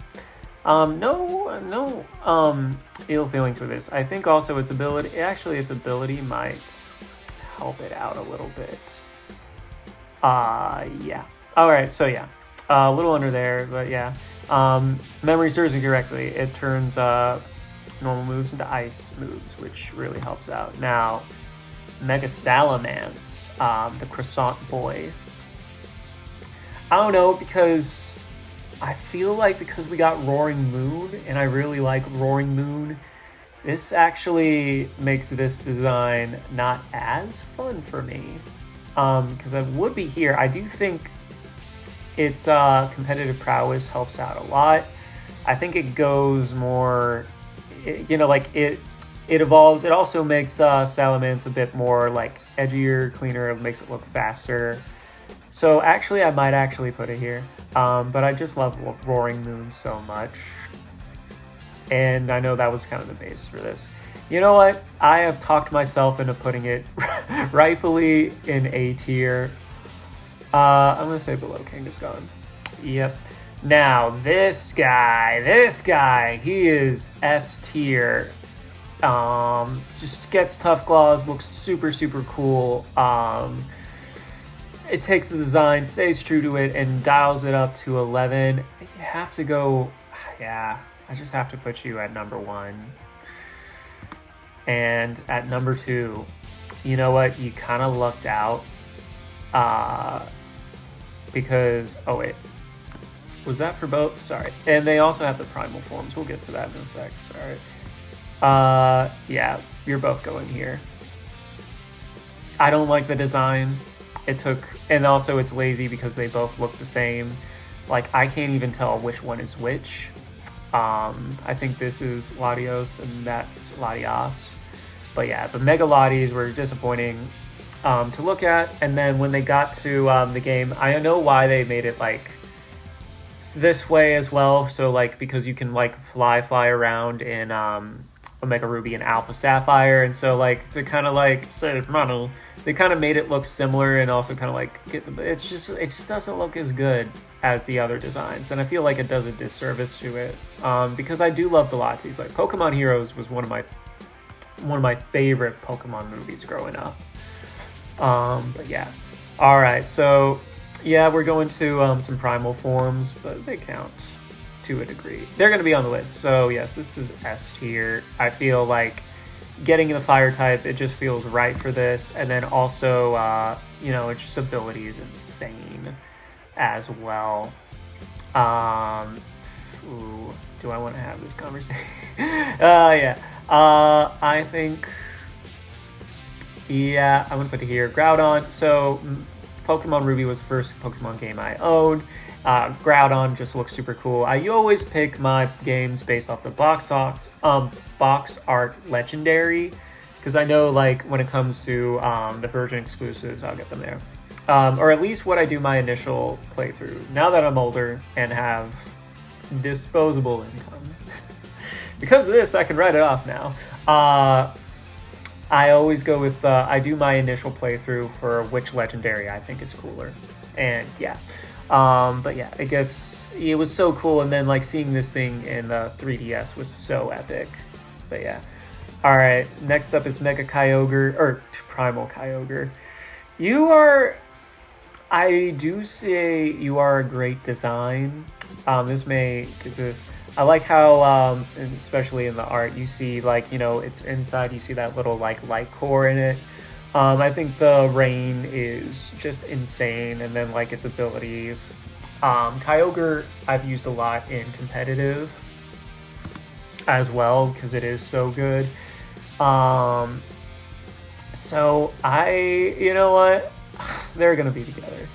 No ill feeling for this. I think also its ability might help it out a little bit. Yeah. All right, so yeah, a little under there, but yeah. Memory serves me correctly. It turns normal moves into ice moves, which really helps out. Now, Mega Salamence, the Croissant Boy. I don't know, because I feel like because we got Roaring Moon, and I really like Roaring Moon, this actually makes this design not as fun for me. Because I would be here. I do think its competitive prowess helps out a lot. I think it goes more, you know, like it evolves. It also makes Salamence a bit more like edgier, cleaner. It makes it look faster. So actually, I might actually put it here. But I just love Roaring Moon so much. And I know that was kind of the basis for this. You know what? I have talked myself into putting it rightfully in A tier. I'm going to say below Kangaskhan. Yep. Now, this guy, he is S tier. Just gets tough claws, looks super, super cool. It takes the design, stays true to it, and dials it up to 11. You have to go, yeah, I just have to put you at number 1. And at number 2, you know what? You kind of lucked out. Because, oh wait. Was that for both? Sorry. And they also have the primal forms. We'll get to that in a sec. Sorry. Yeah, you're both going here. I don't like the design. And also it's lazy because they both look the same. Like, I can't even tell which one is which. I think this is Latios and that's Latias. But yeah, the Mega Latis were disappointing to look at. And then when they got to the game, I know why they made it like this way as well. So like, because you can like fly around in Omega Ruby and Alpha Sapphire, and so like to kind of like save money, they kind of made it look similar and also kind of like it just doesn't look as good as the other designs, and I feel like it does a disservice to it because I do love the Latis. Like Pokemon Heroes was one of my favorite Pokemon movies growing up. But yeah, all right, so yeah, we're going to some primal forms, but they count to a degree. They're going to be on the list. So yes, this is S tier. I feel like getting the fire type, it just feels right for this. And then also, its just ability is insane as well. Do I want to have this conversation? Yeah. I think, yeah, I'm going to put it here. Groudon. So Pokemon Ruby was the first Pokemon game I owned. Groudon just looks super cool. I always pick my games based off the box art legendary, because I know like when it comes to the version exclusives, I'll get them there. Or at least what I do my initial playthrough. Now that I'm older and have disposable income, because of this, I can write it off now. I always go with, I do my initial playthrough for which legendary I think is cooler. And yeah. But yeah, it was so cool. And then like seeing this thing in the 3DS was so epic. But yeah. All right. Next up is Mega Kyogre, or Primal Kyogre. I do say you are a great design. I like how, especially in the art, you see like, it's inside, you see that little like light core in it. I think the rain is just insane, and then like its abilities. Kyogre I've used a lot in competitive as well because it is so good. So you know what? They're gonna be together,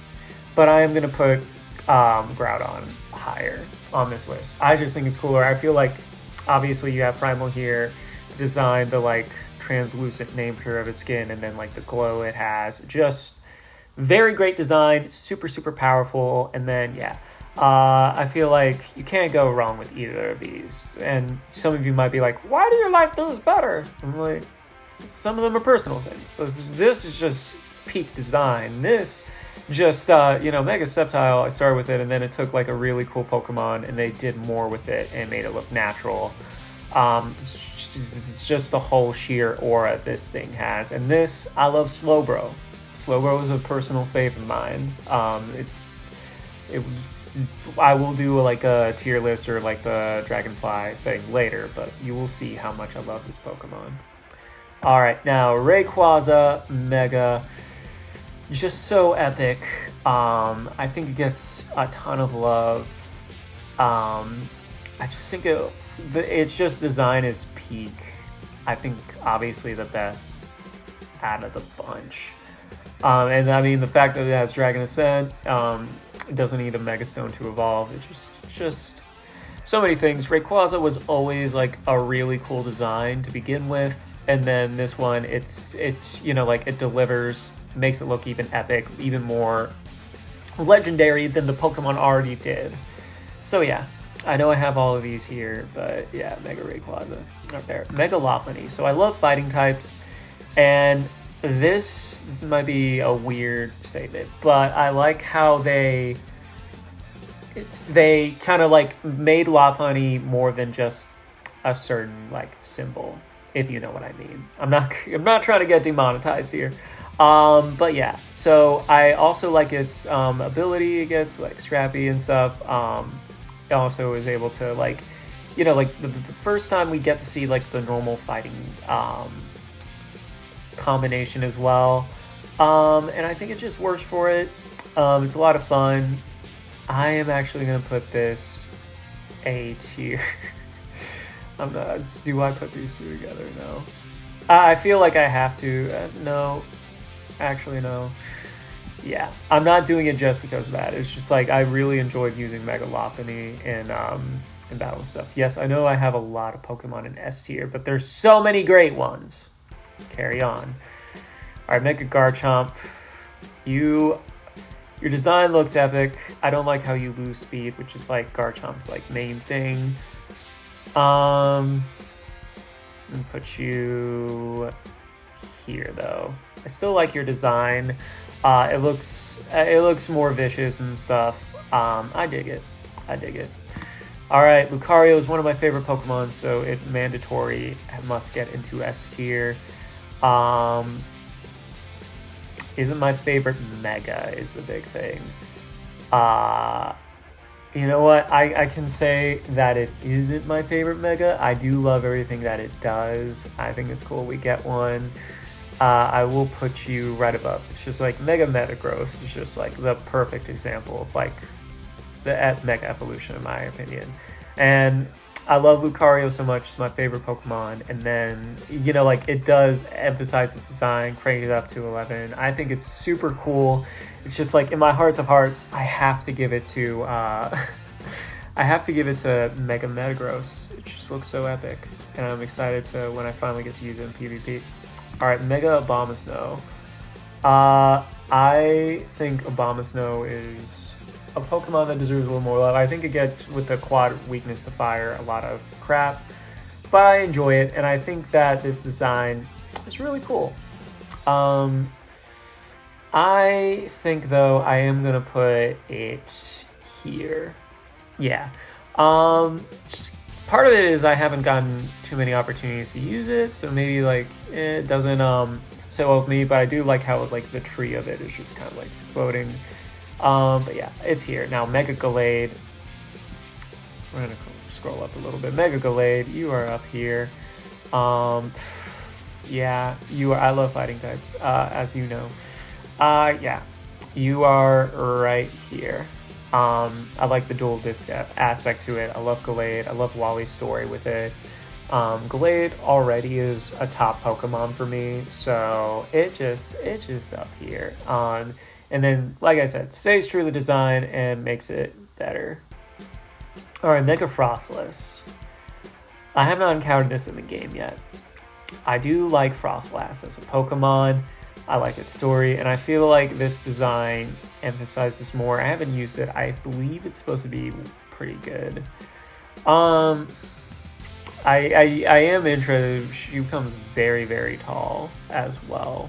but I am gonna put Groudon higher on this list. I just think it's cooler. I feel like obviously you have Primal here, designed the like translucent nature of its skin, and then like the glow it has, just very great design, super powerful. And then yeah, I feel like you can't go wrong with either of these. And some of you might be like, why do you like this better? I'm like, some of them are personal things. So this is just peak design. This just Mega Sceptile, I started with it, and then it took like a really cool Pokemon and they did more with it and made it look natural. It's just the whole sheer aura this thing has. And this, I love Slowbro. Slowbro is a personal favorite of mine. I will do like a tier list or like the Dragonfly thing later, but you will see how much I love this Pokemon. All right, now Rayquaza Mega, just so epic. I think it gets a ton of love. I just think it's just design is peak. I think obviously the best out of the bunch. And I mean the fact that it has Dragon Ascent, it doesn't need a Mega Stone to evolve. It just so many things. Rayquaza was always like a really cool design to begin with, and then this one, it's like it delivers, makes it look even epic, even more legendary than the Pokemon already did. So yeah. I know I have all of these here, but yeah, Mega Rayquaza up there. Mega Lopunny. So I love fighting types, and this might be a weird statement, but I like how they kind of like made Lopunny more than just a certain like symbol, if you know what I mean. I'm not trying to get demonetized here. But yeah, so I also like its ability. It gets like scrappy and stuff. It also is able to like, like the first time we get to see like the normal fighting combination as well. And I think it just works for it. It's a lot of fun. I am actually gonna put this A tier. I'm not. Do I put these two together? No. I feel like I have to. No, actually no. Yeah, I'm not doing it just because of that. It's just like I really enjoyed using Mega Lopunny in battle stuff. Yes, I know I have a lot of Pokemon in S tier, but there's so many great ones. Carry on. All right, Mega Garchomp. Your design looks epic. I don't like how you lose speed, which is like Garchomp's like main thing. Let me put you here though. I still like your design. It looks more vicious and stuff. I dig it. I dig it. All right, Lucario is one of my favorite Pokemon, so it mandatory must get into S tier. Isn't my favorite Mega is the big thing. You know what? I can say that it isn't my favorite Mega. I do love everything that it does. I think it's cool we get one. I will put you right above. It's just like Mega Metagross is just like the perfect example of like the Mega evolution in my opinion. And I love Lucario so much. It's my favorite Pokemon. And then, you know, like it does emphasize its design, crank it up to 11. I think it's super cool. It's just like in my hearts of hearts, I have to give it to Mega Metagross. It just looks so epic. And I'm excited to when I finally get to use it in PvP. Alright, Mega Abomasnow. I think Abomasnow is a Pokemon that deserves a little more love. I think it gets, with the quad weakness to fire, a lot of crap. But I enjoy it, and I think that this design is really cool. I think, though, I am going to put it here. Yeah. Just part of it is I haven't gotten too many opportunities to use it, so maybe like it doesn't sit well with me, but I do like how like the tree of it is just kind of like exploding. But yeah, it's here. Now Mega Gallade. We're gonna scroll up a little bit. Mega Gallade, you are up here. Yeah, you are. I love fighting types, as you know. Yeah, you are right here. I like the dual disc aspect to it. I love Gallade. I love Wally's story with it. Gallade already is a top Pokemon for me, so it just up here. And then, like I said, stays true to the design and makes it better. All right, Mega Frostlass. I have not encountered this in the game yet. I do like Frostlass as a Pokemon. I like its story, and I feel like this design emphasizes more. I haven't used it. I believe it's supposed to be pretty good. I am interested. She becomes very, very tall as well.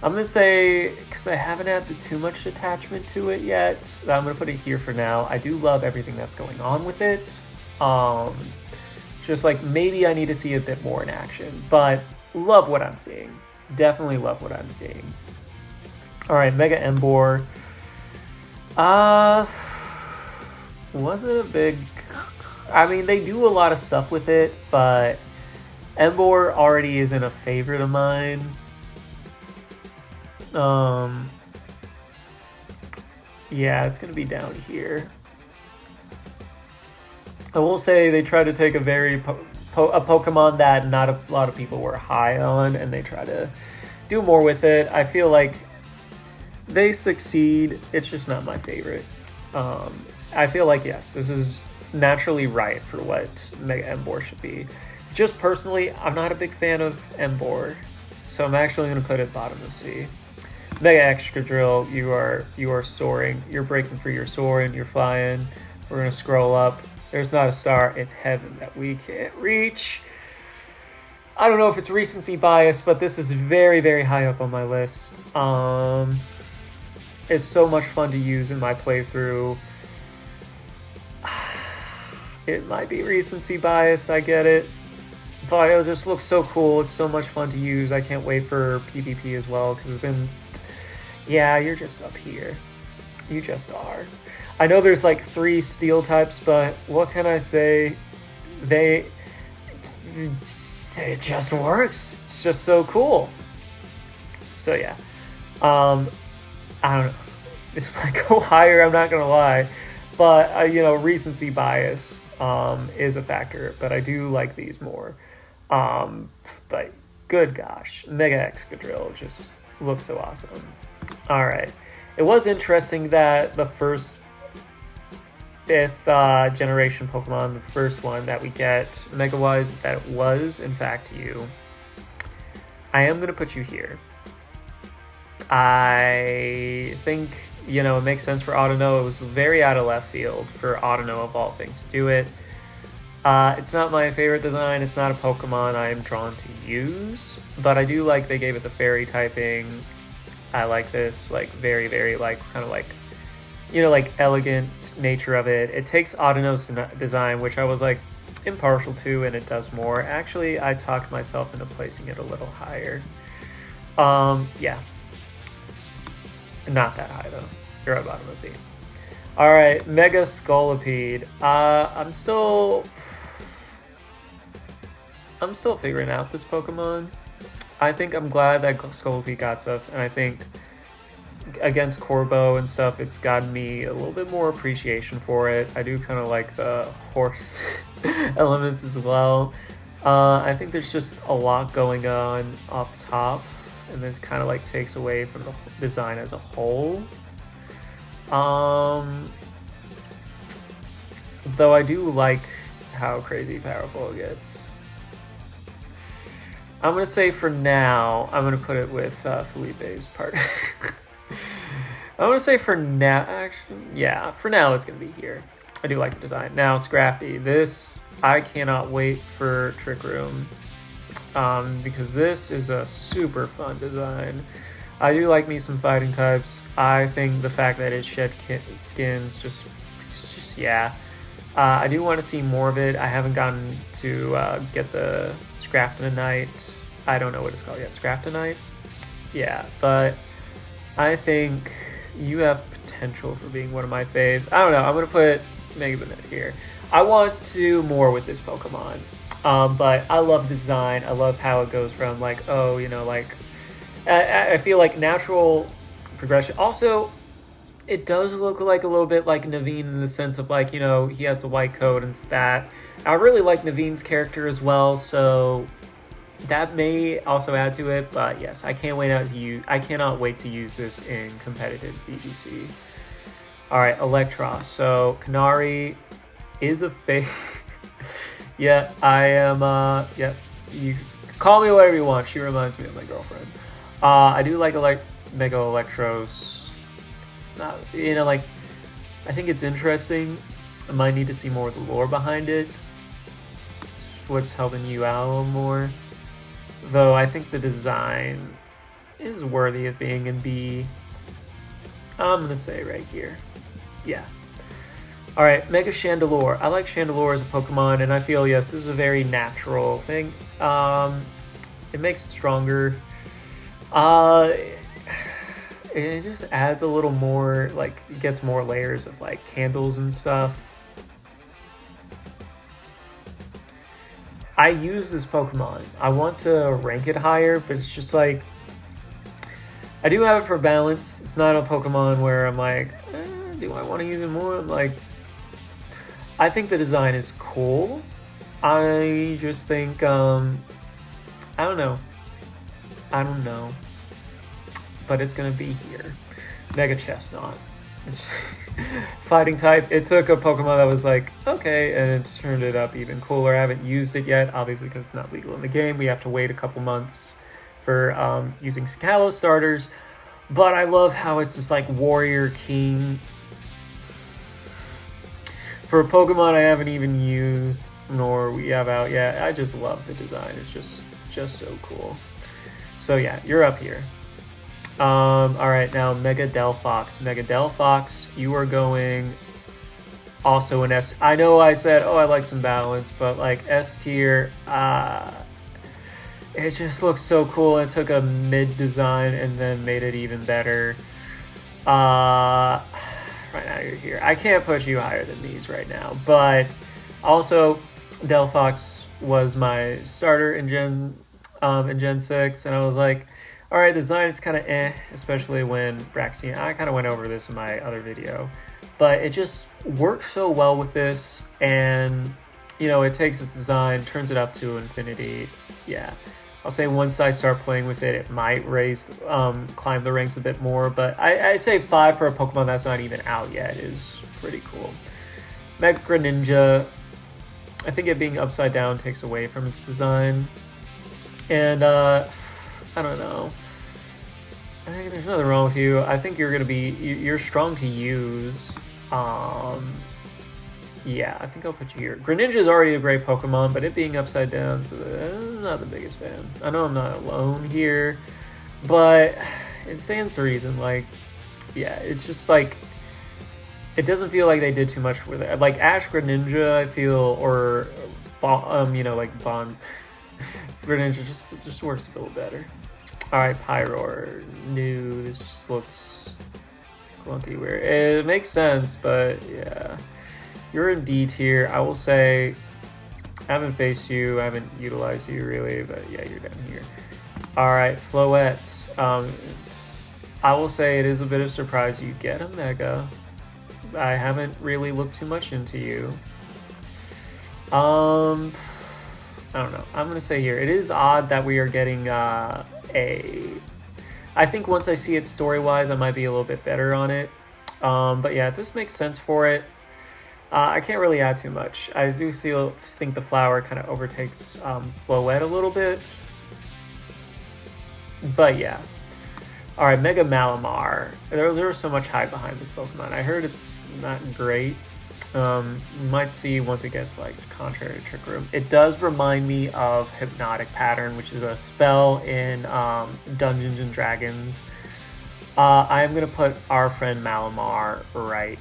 I'm going to say, because I haven't had too much attachment to it yet, I'm going to put it here for now. I do love everything that's going on with it. Just like maybe I need to see a bit more in action, but love what I'm seeing. Definitely love what I'm seeing. All right, Mega Emboar. Wasn't a big... I mean, they do a lot of stuff with it, but Emboar already isn't a favorite of mine. Yeah, it's gonna be down here. I will say they try to take a very a Pokemon that not a lot of people were high on, and they try to do more with it. I feel like they succeed. It's just not my favorite. I feel like, yes, this is naturally right for what Mega Emboar should be. Just personally, I'm not a big fan of Emboar, so I'm actually going to put it bottom of C. Mega Excadrill, you are soaring. You're breaking free, you're soaring, you're flying. We're going to scroll up. There's not a star in heaven that we can't reach. I don't know if it's recency bias, but this is very, very high up on my list. It's so much fun to use in my playthrough. It might be recency bias, I get it. But it just looks so cool. It's so much fun to use. I can't wait for PvP as well, because it's been... Yeah, you're just up here. You just are. I know there's like 3 steel types, but what can I say? It just works. It's just so cool. So yeah, I don't know. this might go higher, I'm not gonna lie, but you know, recency bias is a factor, but I do like these more. But good gosh, Mega Excadrill just looks so awesome. All right, it was interesting that the first fifth generation Pokemon, the first one that we get Mega Wise, that was in fact you. I am gonna put you here. I think, you know, it makes sense for Autono. It was very out of left field for Autono of all things to do it. It's not my favorite design. It's not a Pokemon I am drawn to use, but I do like they gave it the fairy typing. I like this, like, very, very, like, kind of like, you know, like, elegant nature of it. It takes Autono's design, which I was, like, impartial to, and it does more. Actually, I talked myself into placing it a little higher. Yeah. Not that high, though. You're at bottom of B. Alright, Mega Scolipede. I'm still figuring out this Pokemon. I think I'm glad that Scolipede got stuff, and I think against Corbo and stuff, it's gotten me a little bit more appreciation for it. I do kind of like the horse elements as well. I think there's just a lot going on up top, and this kind of like takes away from the design as a whole. Though I do like how crazy powerful it gets. I'm going to say for now, I'm going to put it with Felipe's part. I'm going to say for now, actually, yeah, for now it's going to be here. I do like the design. Now, Scrafty, this, I cannot wait for Trick Room, because this is a super fun design. I do like me some fighting types. I think the fact that it shed skins, just yeah. I do want to see more of it. I haven't gotten to get the Scraftonite. I don't know what it's called yet. Scraftonite? Yeah, but I think you have potential for being one of my faves. I don't know. I'm going to put Mega Banette here. I want to do more with this Pokemon. But I love design. I love how it goes from like, oh, you know, like, I feel like natural progression. Also, it does look like a little bit like Naveen in the sense of like, you know, he has the white coat and that. I really like Naveen's character as well, so that may also add to it. But yes, I can't wait I cannot wait to use this in competitive VGC. All right, Electros. So Kanari is a fake. Yeah, I am. Yeah, you call me whatever you want. She reminds me of my girlfriend. I do like Mega Electros. It's not, you know, like, I think it's interesting. I might need to see more of the lore behind it. It's what's helping you out a little more. Though I think the design is worthy of being in B. I'm gonna say right here. Yeah. All right, Mega Chandelure. I like Chandelure as a Pokemon, and I feel, yes, this is a very natural thing. It makes it stronger. It just adds a little more, like, it gets more layers of, like, candles and stuff. I use this Pokemon. I want to rank it higher, but it's just, like, I do have it for balance. It's not a Pokemon where I'm like, do I want to use it more? I'm like, I think the design is cool. I just think, I don't know. But it's gonna be here. Mega Chestnut. Fighting type. It took a Pokemon that was like, okay, and it turned it up even cooler. I haven't used it yet, obviously, because it's not legal in the game. We have to wait a couple months for using Kalos starters. But I love how it's just like Warrior King. For a Pokemon I haven't even used, nor we have out yet. I just love the design. It's just so cool. So yeah, you're up here. All right, now Mega Delphox. Mega Delphox, you are going also an S. I know I said, oh, I like some balance, but like S tier, it just looks so cool. It took a mid design and then made it even better. Right now you're here. I can't put you higher than these right now, but also Delphox was my starter in Gen 6, and I was like, All right, design is kind of especially when Braxian. I kind of went over this in my other video, but it just works so well with this, and you know, it takes its design, turns it up to infinity. Yeah, I'll say once I start playing with it, it might climb the ranks a bit more, but I say 5 for a Pokemon that's not even out yet is pretty cool. Mega Greninja, I think it being upside down takes away from its design, and I don't know. I think there's nothing wrong with you. I think you're strong to use. Yeah, I think I'll put you here. Greninja is already a great Pokemon, but it being upside down, so I'm not the biggest fan. I know I'm not alone here, but it stands to reason. Like, yeah, it's just like, it doesn't feel like they did too much with it. Like Ash Greninja, I feel, or you know, like Bond Greninja just works a little better. All right, Pyroar, new. This just looks clunky, weird. It makes sense, but yeah. You're in D tier. I will say, I haven't faced you, I haven't utilized you really, but yeah, you're down here. All right, Floette. I will say it is a bit of a surprise you get a Mega. I haven't really looked too much into you. I don't know. I'm gonna say here, it is odd that we are getting I think once I see it story-wise, I might be a little bit better on it. But yeah, this makes sense for it. I can't really add too much. I do think the flower kind of overtakes Floette a little bit. But yeah. Alright, Mega Malamar. There's so much hype behind this Pokemon. I heard it's not great. You might see once it gets like contrary to Trick Room. It does remind me of Hypnotic Pattern, which is a spell in Dungeons and Dragons. I am going to put our friend Malamar right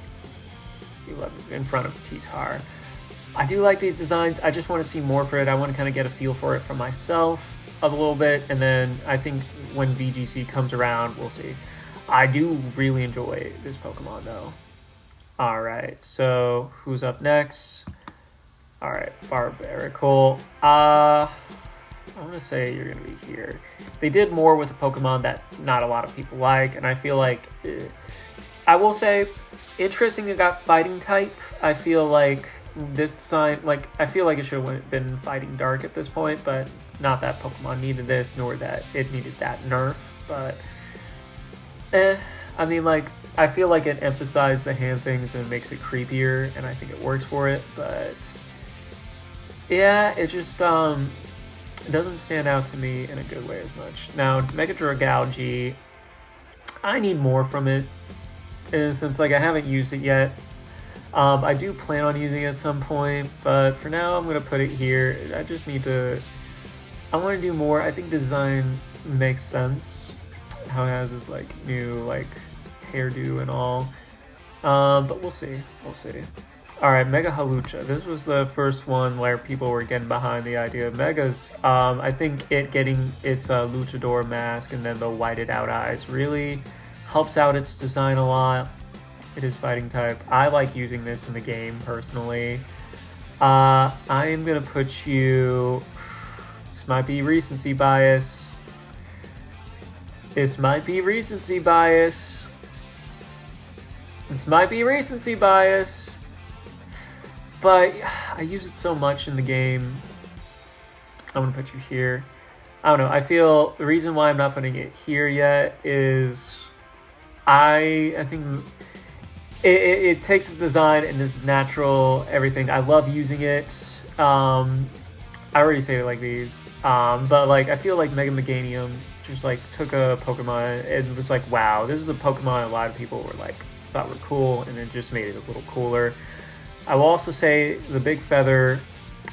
in front of T-Tar. I do like these designs. I just want to see more for it. I want to kind of get a feel for it for myself a little bit, and then I think when VGC comes around, we'll see. I do really enjoy this Pokemon though. All right, so who's up next? All right, Barbarical. I'm gonna say you're gonna be here. They did more with a Pokemon that not a lot of people like, and I feel like I will say interesting it got fighting type. I feel like this design, like I feel like it should have been fighting dark at this point, but not that Pokemon needed this, nor that it needed that nerf. But I mean, like I feel like it emphasized the hand things and makes it creepier, and I think it works for it. But yeah, it just it doesn't stand out to me in a good way as much. Now, Mega Dragalge, I need more from it. Since like I haven't used it yet. I do plan on using it at some point, but for now I'm gonna put it here. I just need to, I want to do more. I think design makes sense. How it has this like new like hairdo and all. But we'll see. All right, Mega Halucha. This was the first one where people were getting behind the idea of Megas. I think it getting its luchador mask and then the whited out eyes really helps out its design a lot. It is fighting type. I like using this in the game personally. I am gonna put you, this might be recency bias. This might be recency bias. But I use it so much in the game. I'm gonna put you here. I don't know. I feel the reason why I'm not putting it here yet is I think it takes the design and this natural everything. I love using it. I already say it like these. But like I feel like Mega Meganium just like took a Pokemon and was like, wow, this is a Pokemon a lot of people were like thought were cool, and it just made it a little cooler. I will also say the big feather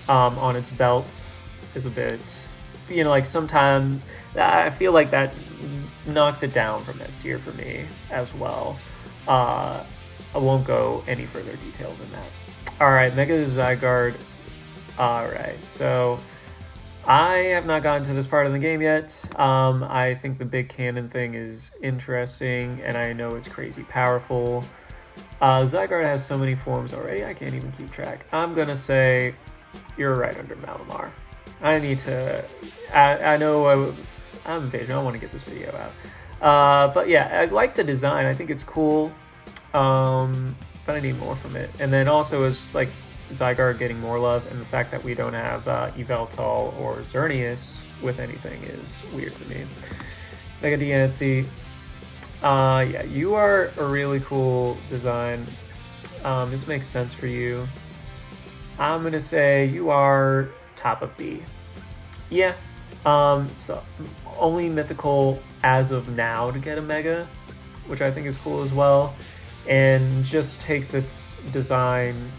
on its belt is a bit, you know, like sometimes I feel like that knocks it down from S tier for me as well. I won't go any further detail than that. All right, Mega Zygarde. All right, so I have not gotten to this part of the game yet. I think the big cannon thing is interesting, and I know it's crazy powerful. Zygarde has so many forms already, I can't even keep track. I'm gonna say you're right under Malamar. I need to, I know I'm impatient. I want to get this video out. But yeah, I like the design. I think it's cool. But I need more from it. And then also it's just like Zygarde getting more love, and the fact that we don't have Yveltal or Xerneas with anything is weird to me. Mega Diancie. Yeah, you are a really cool design. This makes sense for you. I'm gonna say you are top of B. Yeah. So only mythical as of now to get a Mega, which I think is cool as well. And just takes its design,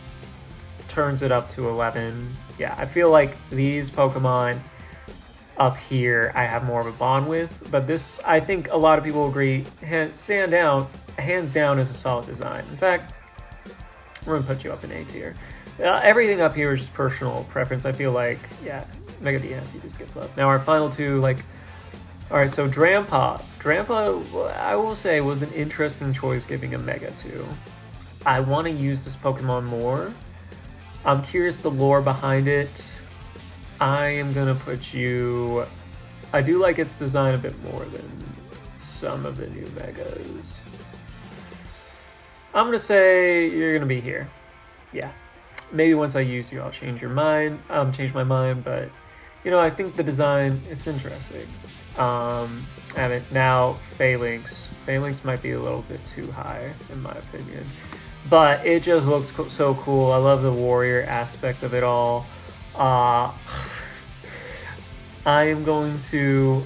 turns it up to 11. Yeah, I feel like these Pokemon up here I have more of a bond with, but this, I think a lot of people agree, hands down is a solid design. In fact, we're gonna put you up in A tier. Everything up here is just personal preference. I feel like, yeah, Mega Diancie just gets love. Now our final two, like, all right, so Drampa. Drampa, I will say, was an interesting choice giving a Mega to. I want to use this Pokemon more. I'm curious the lore behind it. I am going to put you... I do like its design a bit more than some of the new Megas. I'm going to say you're going to be here. Yeah. Maybe once I use you, I'll change my mind, but, you know, I think the design is interesting. And now Phalanx. Phalanx might be a little bit too high, in my opinion. But it just looks so cool. I love the warrior aspect of it all. I am going to...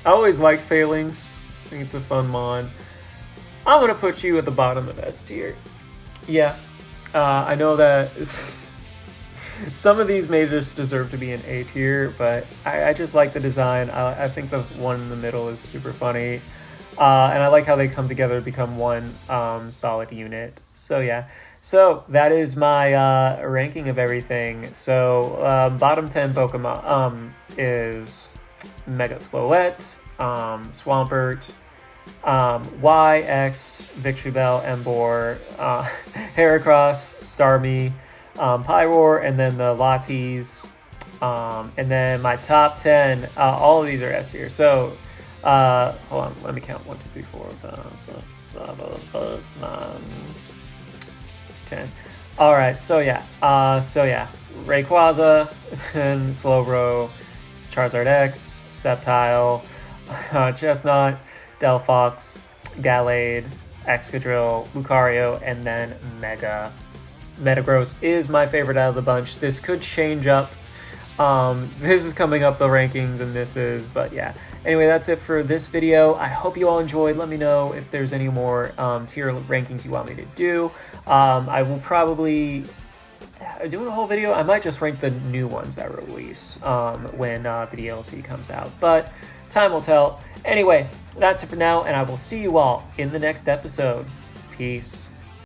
I always liked Phalanx. I think it's a fun mod. I'm going to put you at the bottom of S tier. Yeah. I know that... Some of these may just deserve to be in A tier, but I just like the design. I think the one in the middle is super funny. And I like how they come together to become one solid unit. So yeah. So that is my ranking of everything. So bottom 10 Pokemon is Mega Floette, Swampert, Y, X, Victreebel, Emboar, Heracross, Starmie, Pyroar, and then the Latis, and then my top 10, all of these are S tier. So hold on, let me count 1, 2, 3, 4, 5, 6, 7, 8, 9, 10. All right, so yeah, Rayquaza and Slowbro, Charizard X, Sceptile, Chestnut, Delphox, Gallade, Excadrill, Lucario, and then Mega. Metagross is my favorite out of the bunch. This could change up. This is coming up the rankings, and this is, but yeah. Anyway, that's it for this video. I hope you all enjoyed. Let me know if there's any more tier rankings you want me to do. I will probably do a whole video. I might just rank the new ones that release when the DLC comes out, but time will tell. Anyway, that's it for now, and I will see you all in the next episode. Peace.